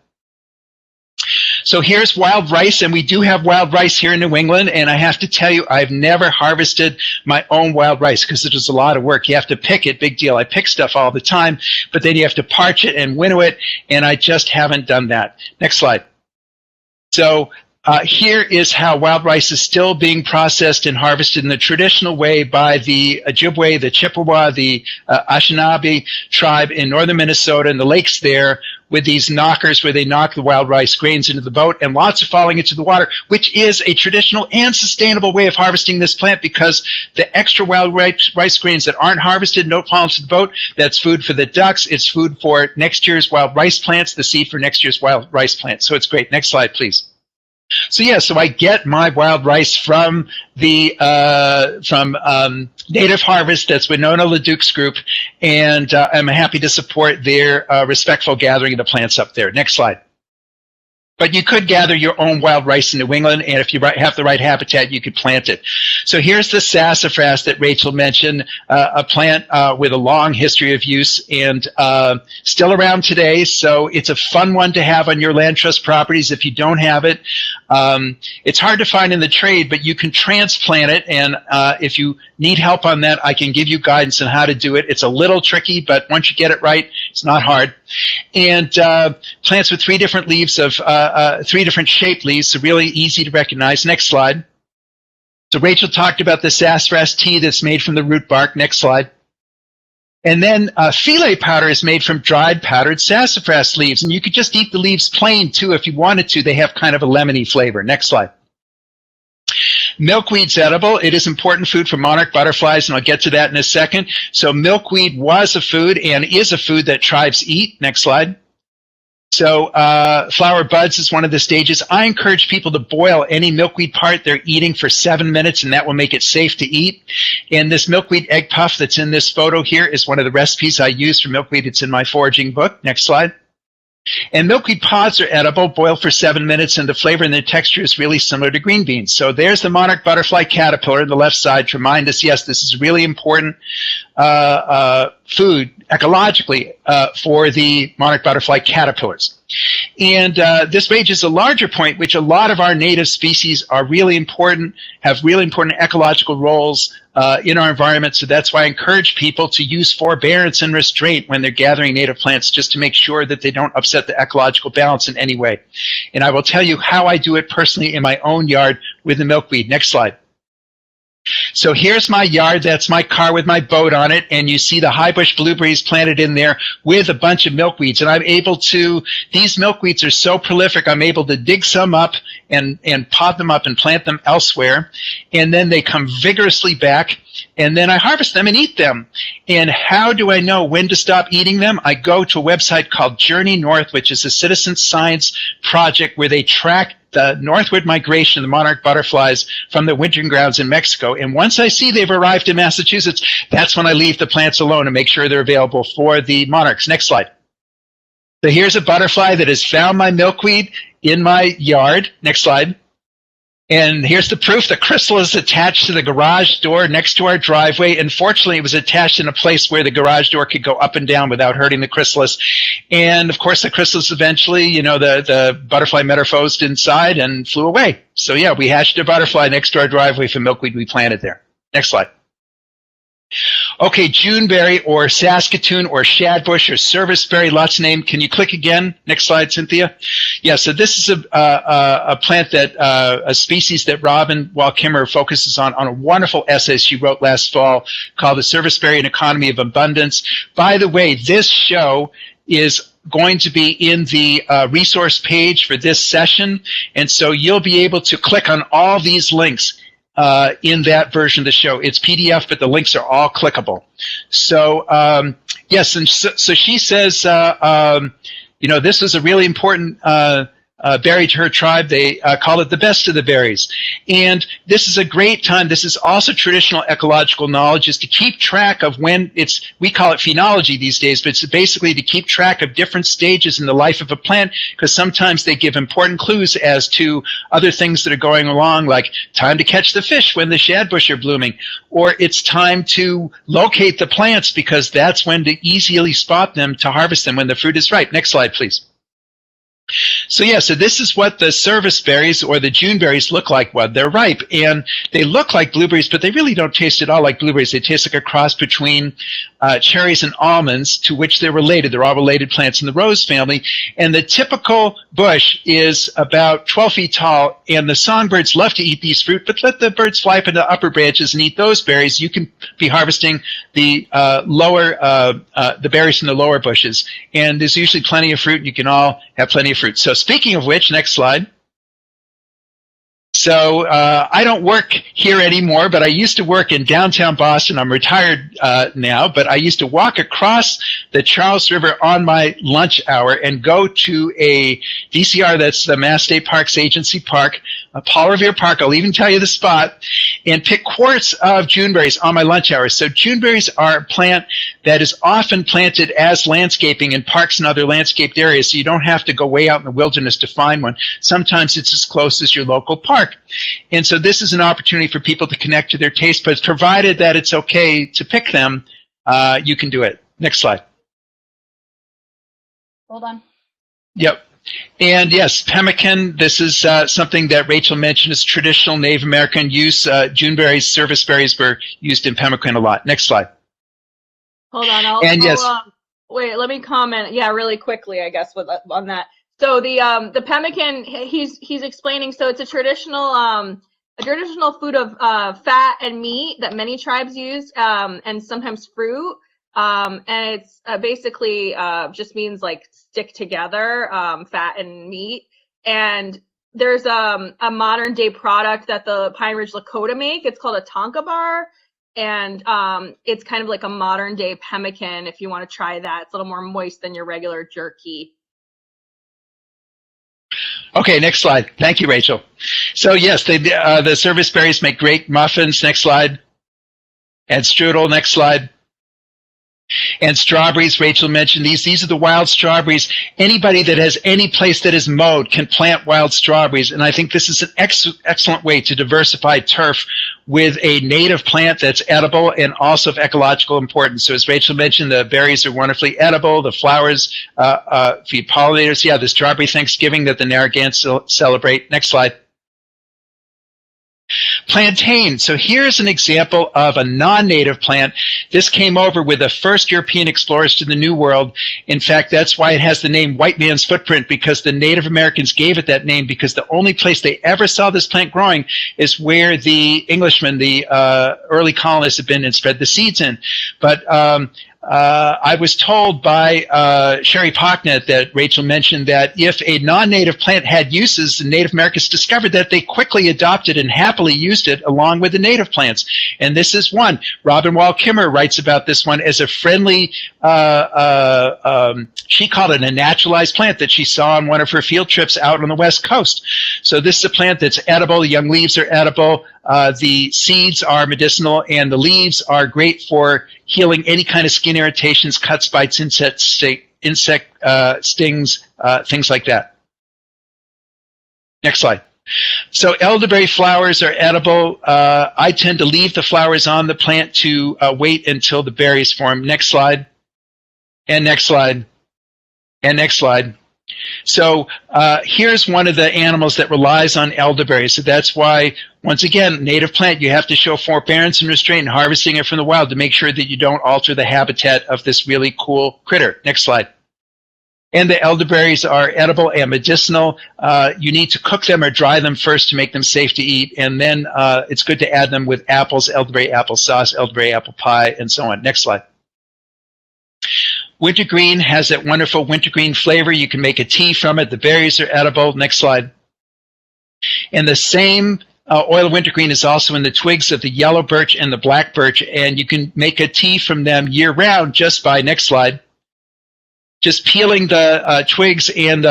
So here's wild rice, and we do have wild rice here in New England, and I have to tell you, I've never harvested my own wild rice because it is a lot of work. You have to pick it, big deal. I pick stuff all the time, but then you have to parch it and winnow it, and I just haven't done that. Next slide. So here is how wild rice is still being processed and harvested in the traditional way by the Ojibwe, the Chippewa, the Anishinaabe tribe in northern Minnesota and the lakes there with these knockers where they knock the wild rice grains into the boat and lots of falling into the water, which is a traditional and sustainable way of harvesting this plant because the extra wild rice grains that aren't harvested don't fall into the boat. That's food for the ducks. It's food for next year's wild rice plants, the seed for next year's wild rice plants. So it's great. Next slide, please. So yeah, so I get my wild rice from the Native Harvest. That's Winona LeDuc's group, and I'm happy to support their respectful gathering of the plants up there. Next slide. But you could gather your own wild rice in New England, and if you have the right habitat, you could plant it. So here's the sassafras that Rachel mentioned, a plant with a long history of use and still around today. So it's a fun one to have on your land trust properties if you don't have it. It's hard to find in the trade, but you can transplant it, and if you need help on that, I can give you guidance on how to do it. It's a little tricky, but once you get it right, it's not hard. And plants with three different leaves of three different shaped leaves, so really easy to recognize. Next slide. So Rachel talked about the sassafras tea that's made from the root bark. Next slide. And then filet powder is made from dried powdered sassafras leaves, and you could just eat the leaves plain too if you wanted to. They have kind of a lemony flavor. Next slide. Milkweed's edible. It is important food for monarch butterflies, and I'll get to that in a second. So milkweed was a food and is a food that tribes eat. Next slide. So flower buds is one of the stages. I encourage people to boil any milkweed part they're eating for 7 minutes, and that will make it safe to eat. And this milkweed egg puff that's in this photo here is one of the recipes I use for milkweed. It's in my foraging book. Next slide. And milkweed pods are edible, boiled for 7 minutes, and the flavor and the texture is really similar to green beans. So there's the monarch butterfly caterpillar on the left side to remind us, yes, this is really important food ecologically for the monarch butterfly caterpillars. And this raises a larger point, which a lot of our native species are really important, have really important ecological roles in our environment. So that's why I encourage people to use forbearance and restraint when they're gathering native plants, just to make sure that they don't upset the ecological balance in any way. And I will tell you how I do it personally in my own yard with the milkweed. Next slide. So here's my yard. That's my car with my boat on it. And you see the high bush blueberries planted in there with a bunch of milkweeds. And I'm able to, these milkweeds are so prolific, I'm able to dig some up and pot them up and plant them elsewhere. And then they come vigorously back. and then I harvest them and eat them. And how do I know when to stop eating them? I go to a website called Journey North, which is a citizen science project where they track the northward migration of the monarch butterflies from the wintering grounds in Mexico. And once I see they've arrived in Massachusetts, that's when I leave the plants alone and make sure they're available for the monarchs. Next slide. So here's a butterfly that has found my milkweed in my yard. Next slide. And here's the proof. The crystal is attached to the garage door next to our driveway. And fortunately, it was attached in a place where the garage door could go up and down without hurting the chrysalis. And of course, the chrysalis eventually, the butterfly metamorphosed inside and flew away. So yeah, we hatched a butterfly next to our driveway from milkweed we planted there. Next slide. Okay, Juneberry or Saskatoon or Shadbush or Serviceberry, lots of names. Can you click again? Next slide, Cynthia. Yeah, so this is a plant that, a species that Robin Wall-Kimmerer focuses on a wonderful essay she wrote last fall called The Serviceberry and Economy of Abundance. By the way, this show is going to be in the resource page for this session, and so you'll be able to click on all these links in that version of the show. It's PDF, but the links are all clickable. So, yes, and so she says, this is a really important berry to her tribe. They call it the best of the berries. And this is a great time. This is also traditional ecological knowledge, is to keep track of when we call it phenology these days, but it's basically to keep track of different stages in the life of a plant, because sometimes they give important clues as to other things that are going along, like time to catch the fish when the shadbush are blooming, or it's time to locate the plants because that's when to easily spot them to harvest them when the fruit is ripe. Next slide, please. So yeah, so this is what the service berries or the Juneberries look like when they're ripe. And they look like blueberries, but they really don't taste at all like blueberries. They taste like a cross between cherries and almonds, to which they're related. They're all related plants in the rose family. And the typical bush is about 12 feet tall, and the songbirds love to eat these fruit, but let the birds fly up into the upper branches and eat those berries. You can be harvesting the the berries from the lower bushes. And there's usually plenty of fruit, and you can all have plenty of fruit. So speaking of which, next slide. So I don't work here anymore, but I used to work in downtown Boston. I'm retired now, but I used to walk across the Charles River on my lunch hour and go to a DCR, that's the Mass State Parks Agency Park, Paul Revere Park, I'll even tell you the spot, and pick quarts of Juneberries on my lunch hour. So Juneberries are a plant that is often planted as landscaping in parks and other landscaped areas, so you don't have to go way out in the wilderness to find one. Sometimes it's as close as your local park. And so this is an opportunity for people to connect to their taste buds, provided that it's okay to pick them, you can do it. Next slide. Hold on. Yep. And yes, pemmican, this is something that Rachel mentioned is traditional Native American use. Juneberries, serviceberries were used in pemmican a lot. Next slide. Hold on. Wait, let me comment. Yeah, really quickly, I guess, on that. So the pemmican, he's explaining. So it's a traditional food of fat and meat that many tribes use, and sometimes fruit. And it's basically just means like stick together, fat and meat. And there's a modern day product that the Pine Ridge Lakota make. It's called a tonka bar. And it's kind of like a modern day pemmican if you want to try that. It's a little more moist than your regular jerky. Okay, next slide. Thank you, Rachel. So yes, the service berries make great muffins. Next slide. And strudel. Next slide. And strawberries, Rachel mentioned these. These are the wild strawberries. Anybody that has any place that is mowed can plant wild strawberries. And I think this is an excellent way to diversify turf with a native plant that's edible and also of ecological importance. So as Rachel mentioned, the berries are wonderfully edible. The flowers feed pollinators. Yeah, the strawberry Thanksgiving that the Narragansett celebrate. Next slide. Plantain. So here's an example of a non-native plant. This came over with the first European explorers to the New World. In fact, that's why it has the name white man's footprint, because the Native Americans gave it that name because the only place they ever saw this plant growing is where the Englishmen, the early colonists, had been and spread the seeds in. But I was told by Sherry Pocknet that Rachel mentioned that if a non-native plant had uses, the Native Americans discovered that they quickly adopted and happily used it along with the native plants. And this is one. Robin Wall Kimmer writes about this one as a friendly, she called it a naturalized plant that she saw on one of her field trips out on the West Coast. So this is a plant that's edible. The young leaves are edible. The seeds are medicinal, and the leaves are great for healing any kind of skin irritations, cuts, bites, insect stings, things like that. Next slide. So elderberry flowers are edible. I tend to leave the flowers on the plant to wait until the berries form. Next slide. And next slide. And next slide. So here's one of the animals that relies on elderberries. So that's why, once again, native plant, you have to show forbearance and restraint in harvesting it from the wild to make sure that you don't alter the habitat of this really cool critter. Next slide. And the elderberries are edible and medicinal. You need to cook them or dry them first to make them safe to eat. And then it's good to add them with apples, elderberry applesauce, elderberry apple pie, and so on. Next slide. Wintergreen has that wonderful wintergreen flavor. You can make a tea from it. The berries are edible. Next slide. And the same oil of wintergreen is also in the twigs of the yellow birch and the black birch, and you can make a tea from them year-round just by, next slide, just peeling the twigs and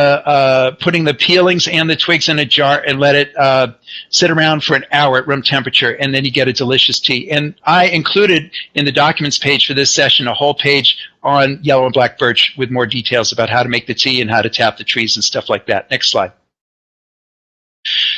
putting the peelings and the twigs in a jar and let it sit around for an hour at room temperature, and then you get a delicious tea. And I included in the documents page for this session a whole page on yellow and black birch with more details about how to make the tea and how to tap the trees and stuff like that. Next slide.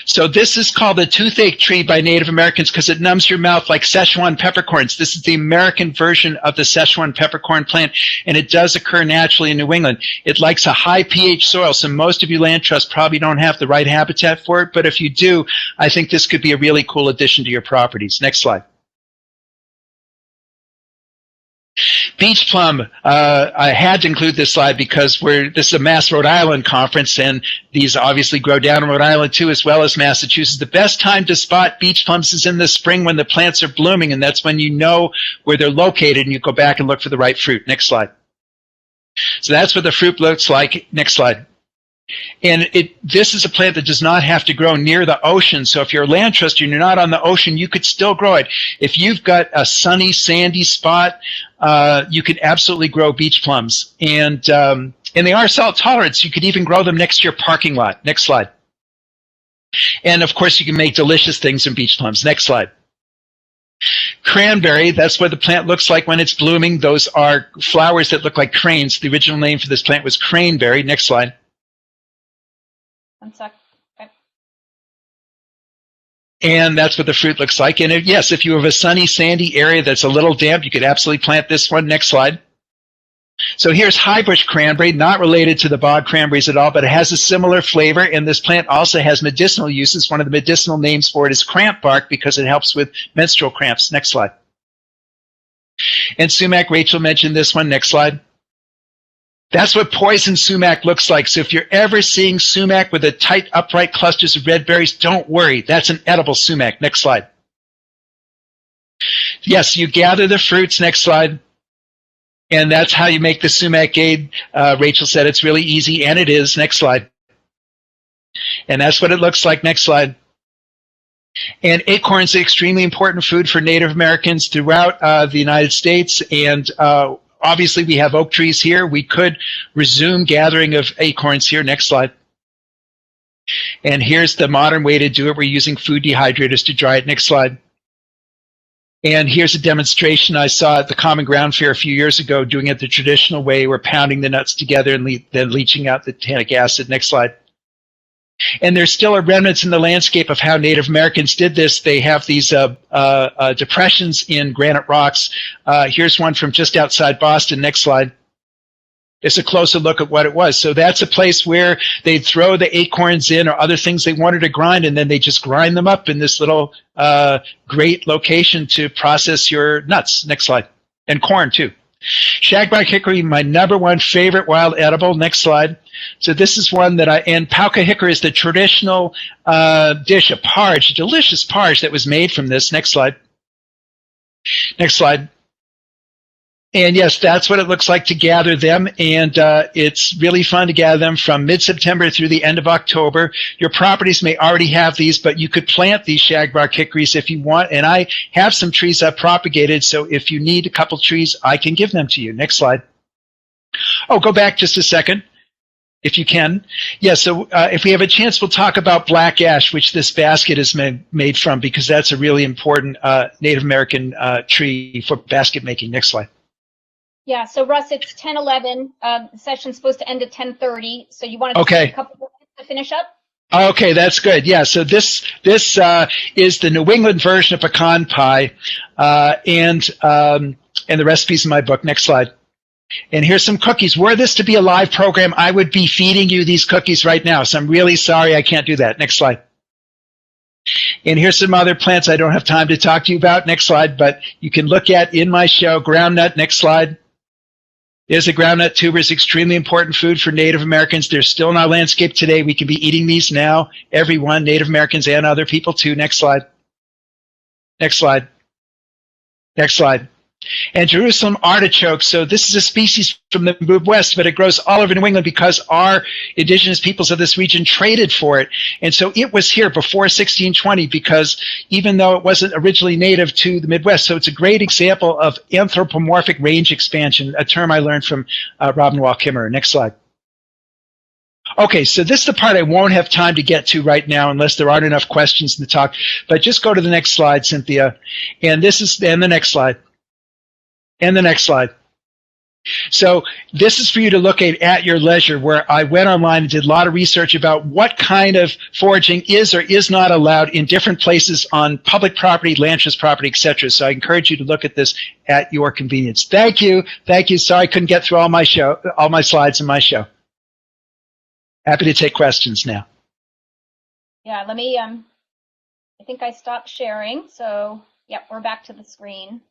So this is called the toothache tree by Native Americans because it numbs your mouth like Szechuan peppercorns. This is the American version of the Szechuan peppercorn plant, and it does occur naturally in New England. It likes a high pH soil, so most of you land trusts probably don't have the right habitat for it, but if you do, I think this could be a really cool addition to your properties. Next slide. Beach plum, I had to include this slide because this is a Mass Rhode Island conference, and these obviously grow down in Rhode Island too, as well as Massachusetts. The best time to spot beach plums is in the spring when the plants are blooming, and that's when you know where they're located, and you go back and look for the right fruit. Next slide. So that's what the fruit looks like. Next slide. And this is a plant that does not have to grow near the ocean. So if you're a land trust and you're not on the ocean, you could still grow it. If you've got a sunny, sandy spot, you could absolutely grow beach plums. And they are salt tolerant, so you could even grow them next to your parking lot. Next slide. And of course, you can make delicious things from beach plums. Next slide. Cranberry, that's what the plant looks like when it's blooming. Those are flowers that look like cranes. The original name for this plant was craneberry. Next slide. 1 sec. Okay. And that's what the fruit looks like. And yes, if you have a sunny, sandy area that's a little damp, you could absolutely plant this one. Next slide. So here's highbush cranberry, not related to the bog cranberries at all, but it has a similar flavor. And this plant also has medicinal uses. One of the medicinal names for it is cramp bark because it helps with menstrual cramps. Next slide. And sumac, Rachel mentioned this one. Next slide. That's what poison sumac looks like. So if you're ever seeing sumac with the tight, upright clusters of red berries, don't worry. That's an edible sumac. Next slide. Yes, you gather the fruits. Next slide. And that's how you make the sumac-ade. Rachel said it's really easy, and it is. Next slide. And that's what it looks like. Next slide. And acorns are extremely important food for Native Americans throughout the United States, and obviously, we have oak trees here. We could resume gathering of acorns here. Next slide. And here's the modern way to do it. We're using food dehydrators to dry it. Next slide. And here's a demonstration I saw at the Common Ground Fair a few years ago, doing it the traditional way. We're pounding the nuts together and then leaching out the tannic acid. Next slide. And there's still a remnants in the landscape of how Native Americans did this. They have these depressions in granite rocks. Here's one from just outside Boston. Next slide. It's a closer look at what it was. So that's a place where they'd throw the acorns in or other things they wanted to grind, and then they just grind them up in this little great location to process your nuts. Next slide. And corn, too. Shagbark hickory, my #1 favorite wild edible. Next slide. So this is one that and pauca hickory is the traditional dish, a porridge, a delicious porridge that was made from this. Next slide. Next slide. And yes, that's what it looks like to gather them. And it's really fun to gather them from mid-September through the end of October. Your properties may already have these, but you could plant these shagbark hickories if you want. And I have some trees I've propagated, so if you need a couple trees, I can give them to you. Next slide. Oh, go back just a second, if you can. Yeah, so if we have a chance, we'll talk about black ash, which this basket is made from, because that's a really important Native American tree for basket making. Next slide. Yeah, so Russ, it's 10:11. The session's supposed to end at 10:30, so you want to Okay. take a couple more minutes to finish up? Okay, that's good. Yeah, so this is the New England version of pecan pie, and the recipe's in my book. Next slide. And here's some cookies. Were this to be a live program, I would be feeding you these cookies right now. So I'm really sorry I can't do that. Next slide. And here's some other plants I don't have time to talk to you about. Next slide. But you can look at in my show, groundnut. Next slide. There's a groundnut tuber. It's extremely important food for Native Americans. They're still in our landscape today. We can be eating these now. Everyone, Native Americans and other people too. Next slide. Next slide. Next slide. And Jerusalem artichoke. So this is a species from the Midwest, but it grows all over New England because our indigenous peoples of this region traded for it. And so it was here before 1620 because even though it wasn't originally native to the Midwest, so it's a great example of anthropomorphic range expansion, a term I learned from Robin Wall Kimmerer. Next slide. Okay, so this is the part I won't have time to get to right now unless there aren't enough questions in the talk. But just go to the next slide, Cynthia. And the next slide. And the next slide. So this is for you to look at your leisure, where I went online and did a lot of research about what kind of foraging is or is not allowed in different places on public property, land trust property, etc. So I encourage you to look at this at your convenience. Thank you. Thank you. Sorry I couldn't get through all my slides in my show. Happy to take questions now. Yeah, let me, I think I stopped sharing. So, yep, we're back to the screen.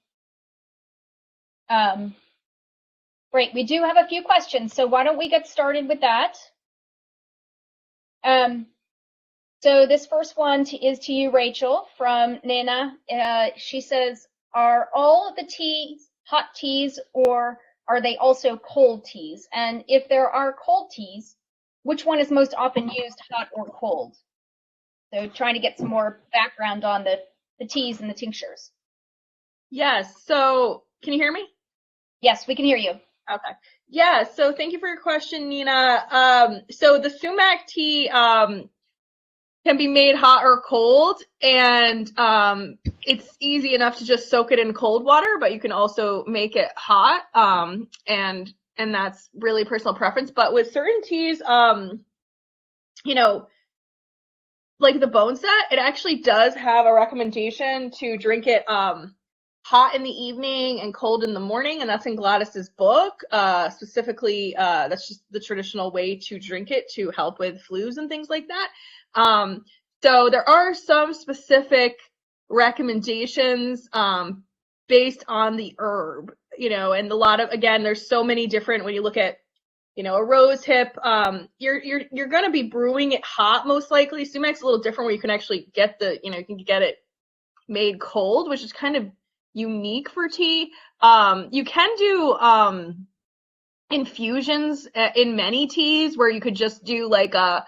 Great, we do have a few questions, so why don't we get started with that? So this first one is to you, Rachel, from Nina. She says, are all of the teas hot teas, or are they also cold teas? And if there are cold teas, which one is most often used, hot or cold? So trying to get some more background on the teas and the tinctures. Yes, so can you hear me? Yes, we can hear you. Okay. Yeah, so thank you for your question, Nina. So the sumac tea can be made hot or cold, and it's easy enough to just soak it in cold water, but you can also make it hot, and that's really personal preference. But with certain teas, you know, like the bone set, it actually does have a recommendation to drink it hot in the evening and cold in the morning, and that's in Gladys's book. Specifically, that's just the traditional way to drink it to help with flus and things like that. So there are some specific recommendations based on the herb, you know, and a lot of, again, there's so many different, when you look at, you know, a rose hip, you're going to be brewing it hot most likely. Sumac's a little different, where you can actually get you can get it made cold, which is kind of unique for tea. You can do infusions in many teas, where you could just do like a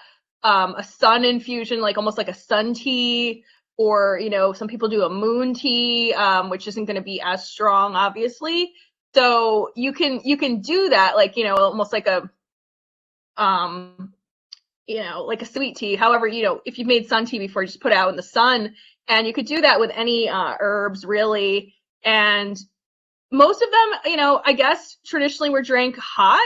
sun infusion, like almost like a sun tea, or, you know, some people do a moon tea, which isn't going to be as strong, obviously. So you can do that, like, you know, almost like a you know, like a sweet tea. However, you know, if you've made sun tea before, just put it out in the sun, and you could do that with any herbs, really. And most of them, you know, I guess traditionally were drank hot.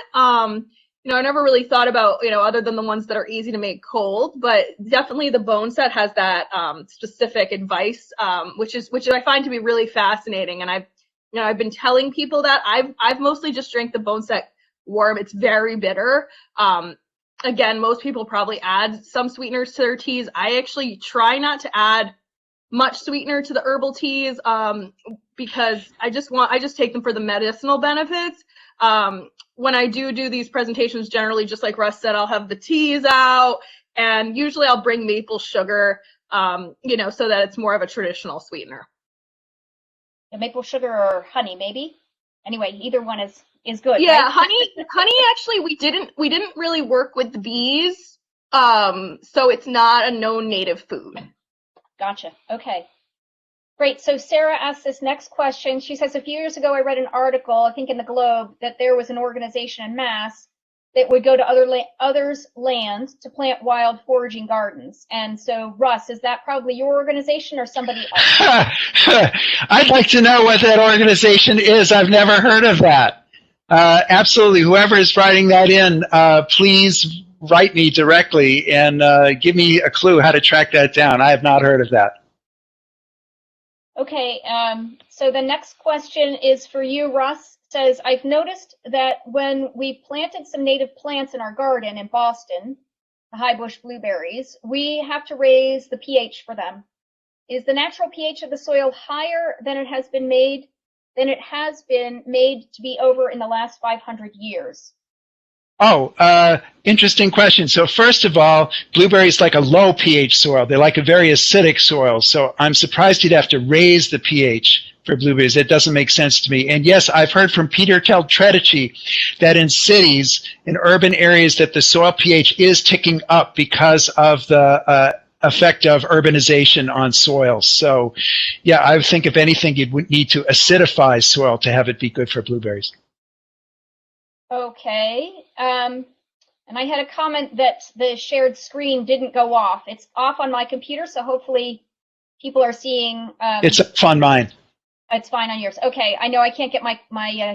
You know, I never really thought about, you know, other than the ones that are easy to make cold, but definitely the bone set has that specific advice, which I find to be really fascinating. And I've been telling people that I've mostly just drank the bone set warm. It's very bitter. Again, most people probably add some sweeteners to their teas. I actually try not to add much sweetener to the herbal teas, because I just take them for the medicinal benefits. When I do these presentations, generally, just like Russ said, I'll have the teas out, and usually I'll bring maple sugar, you know, so that it's more of a traditional sweetener. The maple sugar or honey, maybe? anyway, either one is good. Yeah, right? honey actually we didn't really work with the bees. So it's not a known native food. Gotcha. Okay. Great. So Sarah asked this next question. She says, a few years ago, I read an article, I think in the Globe, that there was an organization in Mass that would go to others' land to plant wild foraging gardens. And so, Russ, is that probably your organization or somebody else? I'd like to know what that organization is. I've never heard of that. Absolutely. Whoever is writing that in, please write me directly and give me a clue how to track that down. I have not heard of that. Okay, so the next question is for you, Russ. Says, I've noticed that when we planted some native plants in our garden in Boston, the high bush blueberries, we have to raise the pH for them. Is the natural pH of the soil higher than it has been made to be over in the last 500 years? Oh, interesting question. So first of all, blueberries like a low pH soil. They like a very acidic soil. So I'm surprised you'd have to raise the pH for blueberries. That doesn't make sense to me. And yes, I've heard from Peter Tredici that in cities, in urban areas, that the soil pH is ticking up because of the effect of urbanization on soils. So yeah, I would think if anything, you'd need to acidify soil to have it be good for blueberries. Okay. And I had a comment that the shared screen didn't go off. It's off on my computer, so hopefully people are seeing. It's off on mine. It's fine on yours. Okay. I know I can't get my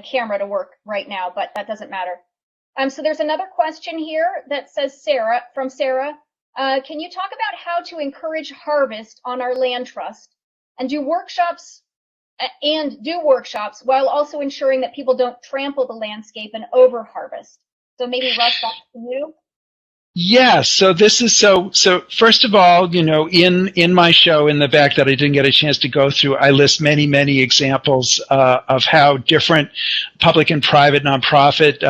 camera to work right now, but that doesn't matter. So there's another question here that says, Sarah, can you talk about how to encourage harvest on our land trust and do workshops while also ensuring that people don't trample the landscape and overharvest? So maybe Russ, back to you. Yeah, so this is so first of all, you know, in my show in the back that I didn't get a chance to go through, I list many examples of how different public and private nonprofit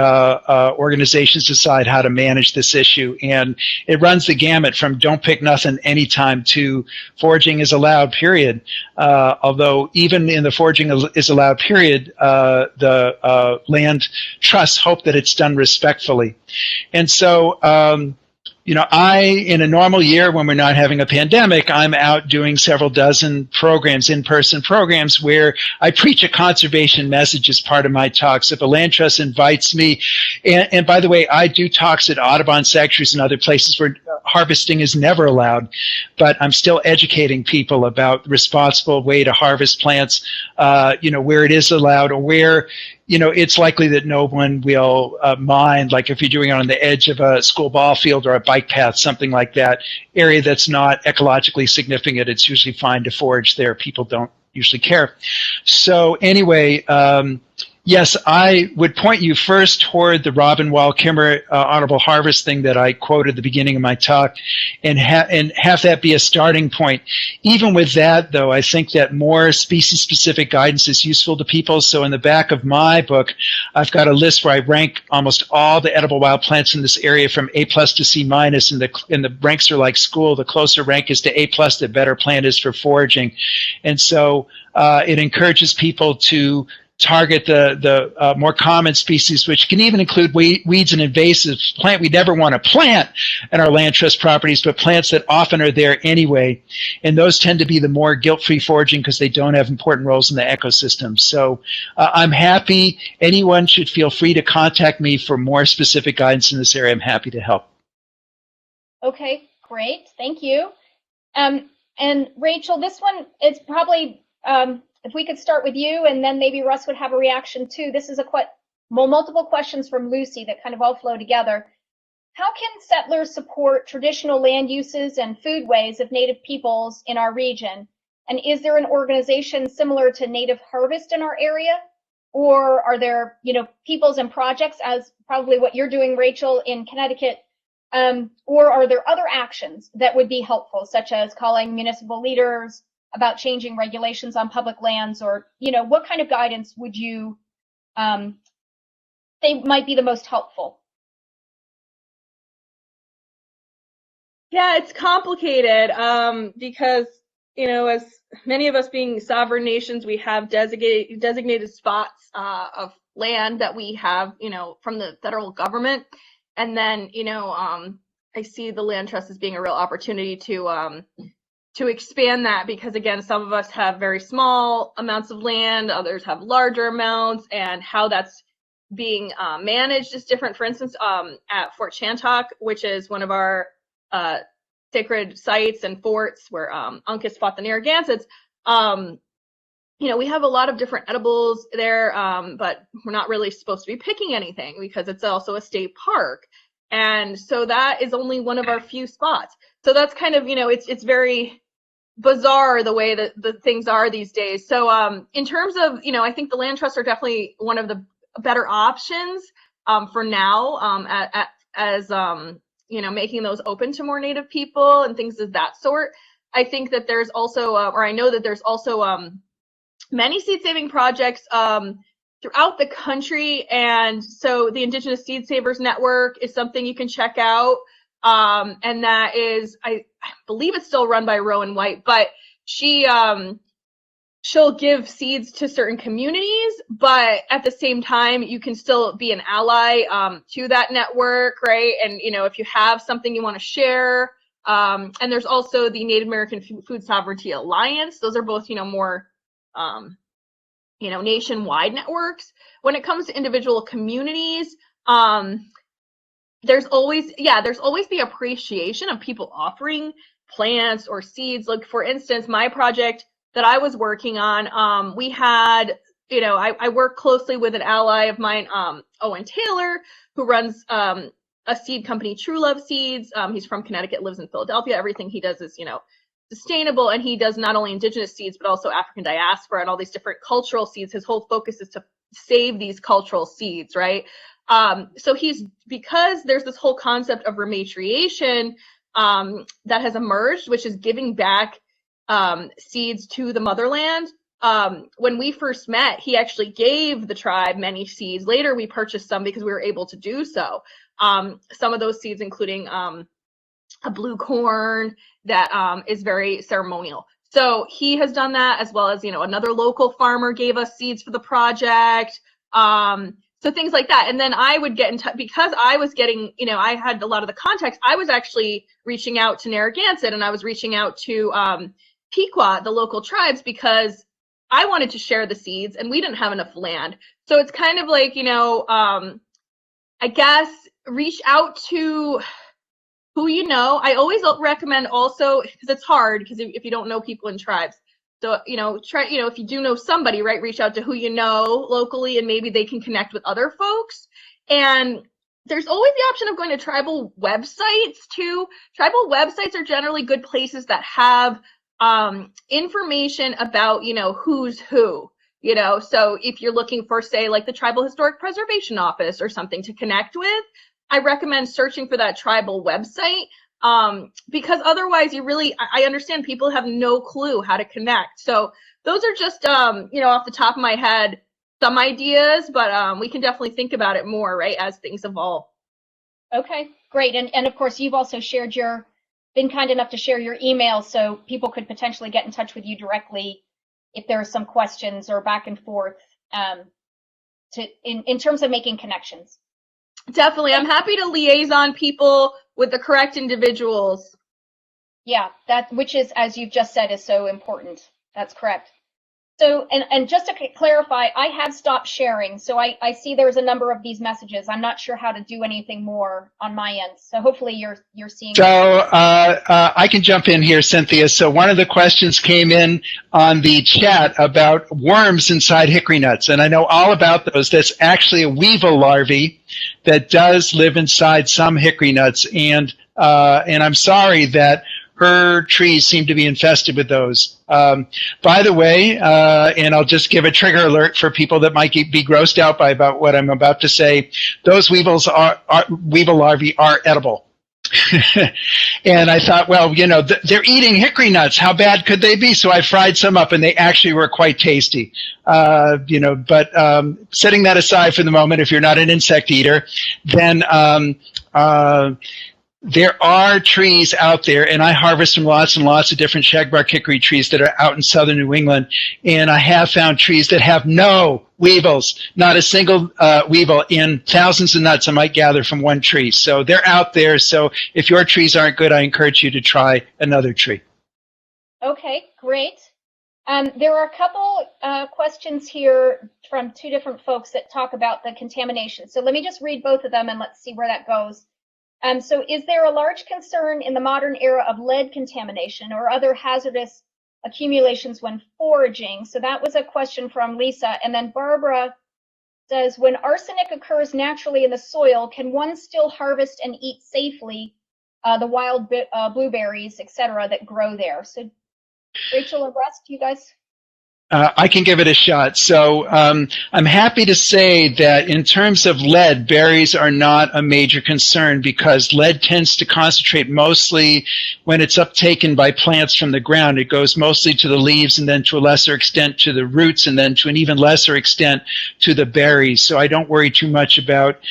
organizations decide how to manage this issue. And it runs the gamut from don't pick nothing anytime to foraging is allowed, period. Although even in the foraging is allowed, period, the land trusts hope that it's done respectfully. And so, you know, in a normal year when we're not having a pandemic, I'm out doing several dozen programs, in-person programs, where I preach a conservation message as part of my talks. If a land trust invites me, and by the way, I do talks at Audubon sanctuaries and other places where harvesting is never allowed, but I'm still educating people about the responsible way to harvest plants, you know, where it is allowed or where, you know, it's likely that no one will mind, like if you're doing it on the edge of a school ball field or a bike path, something like that, area that's not ecologically significant, it's usually fine to forage there. People don't usually care. So anyway, yes, I would point you first toward the Robin Wall Kimmerer honorable harvest thing that I quoted at the beginning of my talk, and have that be a starting point. Even with that, though, I think that more species-specific guidance is useful to people. So in the back of my book, I've got a list where I rank almost all the edible wild plants in this area from A+ to C-, and the ranks are like school. The closer rank is to A+, the better plant is for foraging. And so it encourages people to target the more common species, which can even include weeds and invasives, plant we never want to plant in our land trust properties, but plants that often are there anyway. And those tend to be the more guilt-free foraging because they don't have important roles in the ecosystem. So I'm happy. Anyone should feel free to contact me for more specific guidance in this area. I'm happy to help. Okay, great. Thank you. And Rachel, this one is probably, if we could start with you, and then maybe Russ would have a reaction too. This is multiple questions from Lucy that kind of all flow together. How can settlers support traditional land uses and foodways of Native peoples in our region? And is there an organization similar to Native Harvest in our area? Or are there, you know, peoples and projects, as probably what you're doing, Rachel, in Connecticut? Or are there other actions that would be helpful, such as calling municipal leaders about changing regulations on public lands, or, you know, what kind of guidance would you say might be the most helpful? Yeah, it's complicated because, as many of us being sovereign nations, we have designated spots of land that we have, from the federal government. And then, I see the land trust as being a real opportunity to expand that, because again, some of us have very small amounts of land, others have larger amounts, and how that's being managed is different. For instance, at Fort Shantok, which is one of our sacred sites and forts where Uncas fought the Narragansetts, we have a lot of different edibles there, but we're not really supposed to be picking anything because it's also a state park. And so that is only one of our few spots. So that's kind of, it's very bizarre the way that the things are these days. So in terms of, I think the land trusts are definitely one of the better options for now, as making those open to more Native people and things of that sort. I think that there's also, or I know that there's also many seed saving projects throughout the country. And so the Indigenous Seed Savers Network is something you can check out. And that is, I believe it's still run by Rowan White, but she'll give seeds to certain communities, but at the same time, you can still be an ally to that network, right? And, if you have something you want to share, and there's also the Native American Food Sovereignty Alliance. Those are both, more, nationwide networks. When it comes to individual communities, there's always the appreciation of people offering plants or seeds. Like, for instance, my project that I was working on, we had, I work closely with an ally of mine, Owen Taylor, who runs a seed company, True Love Seeds. He's from Connecticut, lives in Philadelphia. Everything he does is, sustainable, and he does not only indigenous seeds, but also African diaspora and all these different cultural seeds. His whole focus is to save these cultural seeds, right? So because there's this whole concept of rematriation that has emerged, which is giving back seeds to the motherland. When we first met, he actually gave the tribe many seeds. Later, we purchased some because we were able to do so. Some of those seeds, including a blue corn that is very ceremonial. So he has done that, as well as, another local farmer gave us seeds for the project. So things like that. And then I would get in touch, because I was getting, I had a lot of the context. I was actually reaching out to Narragansett, and I was reaching out to Pequot, the local tribes, because I wanted to share the seeds and we didn't have enough land. So it's kind of like, I guess, reach out to who you know. I always recommend also, because it's hard, because if you don't know people in tribes, so, try, if you do know somebody, right, reach out to who you know locally, and maybe they can connect with other folks. And there's always the option of going to tribal websites too. Tribal websites are generally good places that have information about, who's who, so if you're looking for, say, like the Tribal Historic Preservation Office or something to connect with, I recommend searching for that tribal website, because otherwise I understand people have no clue how to connect. So those are just, off the top of my head, some ideas, but we can definitely think about it more, right, as things evolve. Okay, great. And of course, you've also been kind enough to share your email, so people could potentially get in touch with you directly if there are some questions or back and forth in terms of making connections. Definitely. I'm happy to liaison people with the correct individuals. Yeah, which is, as you've just said, is so important. That's correct. So, and just to clarify, I have stopped sharing. So I see there's a number of these messages. I'm not sure how to do anything more on my end. So hopefully you're seeing. So I can jump in here, Cynthia. So one of the questions came in on the chat about worms inside hickory nuts. And I know all about those. That's actually a weevil larvae that does live inside some hickory nuts. And I'm sorry that her trees seem to be infested with those. By the way, and I'll just give a trigger alert for people that might be grossed out by about what I'm about to say. Those weevil larvae are edible. And I thought, well, they're eating hickory nuts. How bad could they be? So I fried some up, and they actually were quite tasty. But setting that aside for the moment, if you're not an insect eater, then There are trees out there, and I harvest from lots and lots of different shagbark hickory trees that are out in southern New England, and I have found trees that have no weevils, not a single weevil in thousands of nuts I might gather from one tree. So they're out there, so if your trees aren't good, I encourage you to try another tree. Okay, great. There are a couple questions here from two different folks that talk about the contamination. So let me just read both of them and let's see where that goes. So is there a large concern in the modern era of lead contamination or other hazardous accumulations when foraging? So that was a question from Lisa. And then Barbara says, when arsenic occurs naturally in the soil, can one still harvest and eat safely the wild blueberries, etc., that grow there? So Rachel or Russ, do you guys? I can give it a shot. So I'm happy to say that in terms of lead, berries are not a major concern because lead tends to concentrate mostly when it's uptaken by plants from the ground. It goes mostly to the leaves and then to a lesser extent to the roots and then to an even lesser extent to the berries. So I don't worry too much about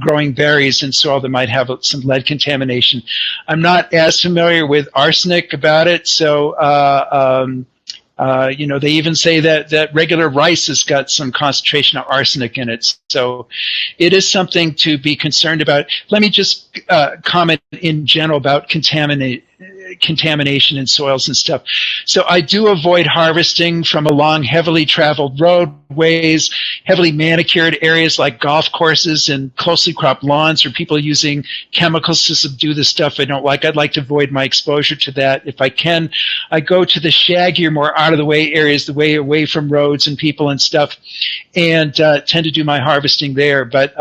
growing berries in soil that might have some lead contamination. I'm not as familiar with arsenic about it, so they even say that regular rice has got some concentration of arsenic in it. So it is something to be concerned about. Let me just comment in general about contamination in soils and stuff. So I do avoid harvesting from along heavily traveled roadways, heavily manicured areas like golf courses and closely cropped lawns or people using chemicals to subdue the stuff I don't like. I'd like to avoid my exposure to that. If I can, I go to the shaggier, more out-of-the-way areas, the way away from roads and people and stuff, and tend to do my harvesting there. But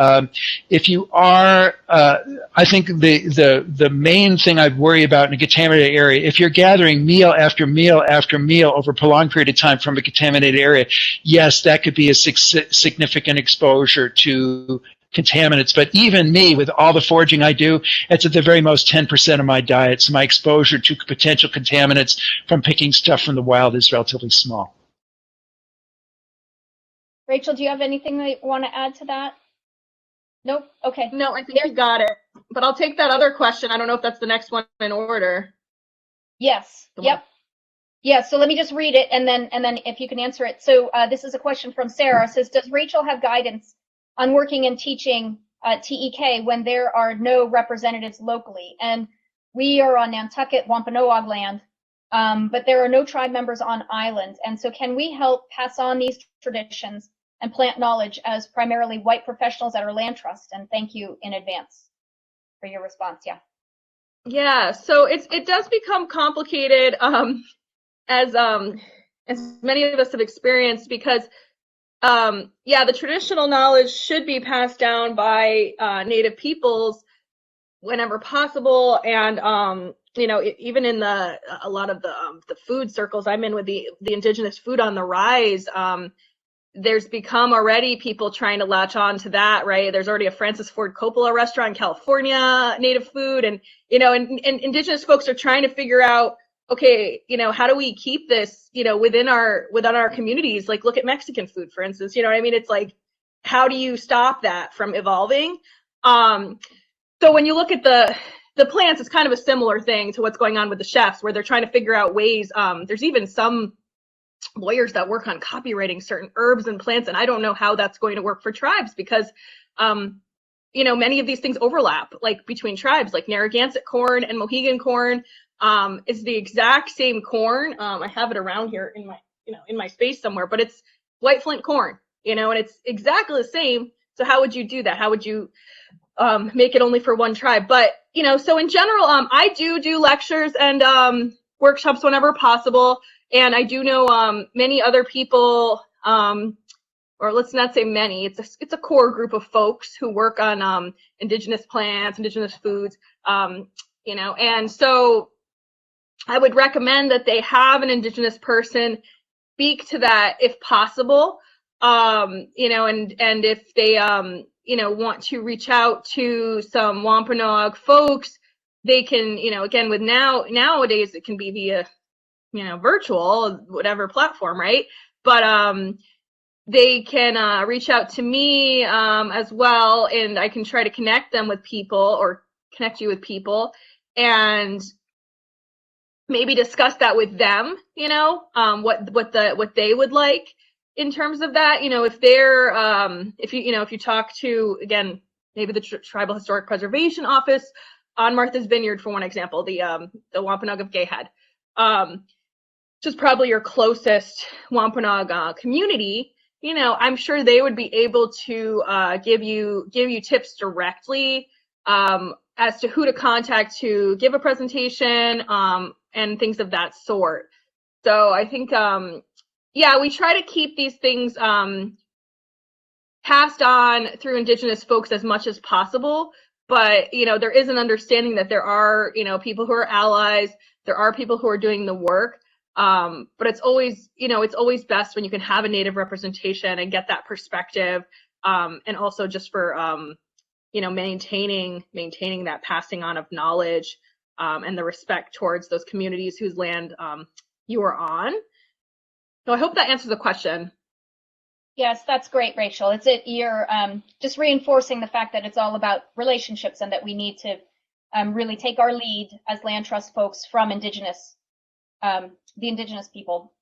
if you are, I think the main thing I'd worry about in a contaminated area, if you're gathering meal after meal after meal over a prolonged period of time from a contaminated area, yes, that could be a significant exposure to contaminants. But even me, with all the foraging I do, it's at the very most 10% of my diet. So my exposure to potential contaminants from picking stuff from the wild is relatively small. Rachel, do you have anything that you want to add to that? Nope. Okay. No, I think you got it. But I'll take that other question. I don't know if that's the next one in order. Yes. Yep. Yeah, so let me just read it and then if you can answer it. So this is a question from Sarah. It says, does Rachel have guidance on working and teaching TEK when there are no representatives locally? And we are on Nantucket Wampanoag land, but there are no tribe members on island. And so can we help pass on these traditions and plant knowledge as primarily white professionals at our land trust? And thank you in advance for your response. Yeah. Yeah, so it does become complicated as many of us have experienced because the traditional knowledge should be passed down by Native peoples whenever possible, and even in a lot of the food circles I'm in with the indigenous food on the rise, there's become already people trying to latch on to that, right? There's already a Francis Ford Coppola restaurant in California, Native food, and indigenous folks are trying to figure out, okay, how do we keep this, within our communities? Like, look at Mexican food, for instance. You know what I mean? It's like, how do you stop that from evolving? So when you look at the plants, it's kind of a similar thing to what's going on with the chefs, where they're trying to figure out ways. There's even some lawyers that work on copywriting certain herbs and plants, and I don't know how that's going to work for tribes because many of these things overlap, like between tribes, like Narragansett corn and Mohegan corn is the exact same corn. I have it around here in my space somewhere, but it's white flint corn, and it's exactly the same. So how would you do that? How would you make it only for one tribe? But so in general, I do lectures and workshops whenever possible. And I do know many other people, or let's not say many, it's a core group of folks who work on indigenous plants, indigenous foods, and so I would recommend that they have an indigenous person speak to that if possible, and if they, want to reach out to some Wampanoag folks, they can, again, with nowadays it can be via virtual, whatever platform, right? But they can reach out to me as well, and I can try to connect them with people or connect you with people, and maybe discuss that with them, what they would like in terms of that. If they're if you talk to, again, maybe the Tribal Historic Preservation Office on Martha's Vineyard, for one example, the Wampanoag of Gayhead, which is probably your closest Wampanoag community, I'm sure they would be able to give you tips directly as to who to contact to give a presentation and things of that sort. So I think, yeah, we try to keep these things passed on through Indigenous folks as much as possible. But, there is an understanding that there are, people who are allies, there are people who are doing the work. But it's always, it's always best when you can have a Native representation and get that perspective. And also just for, maintaining that passing on of knowledge and the respect towards those communities whose land you are on. So I hope that answers the question. Yes, that's great, Rachel. You're just reinforcing the fact that it's all about relationships and that we need to really take our lead as land trust folks from the Indigenous people.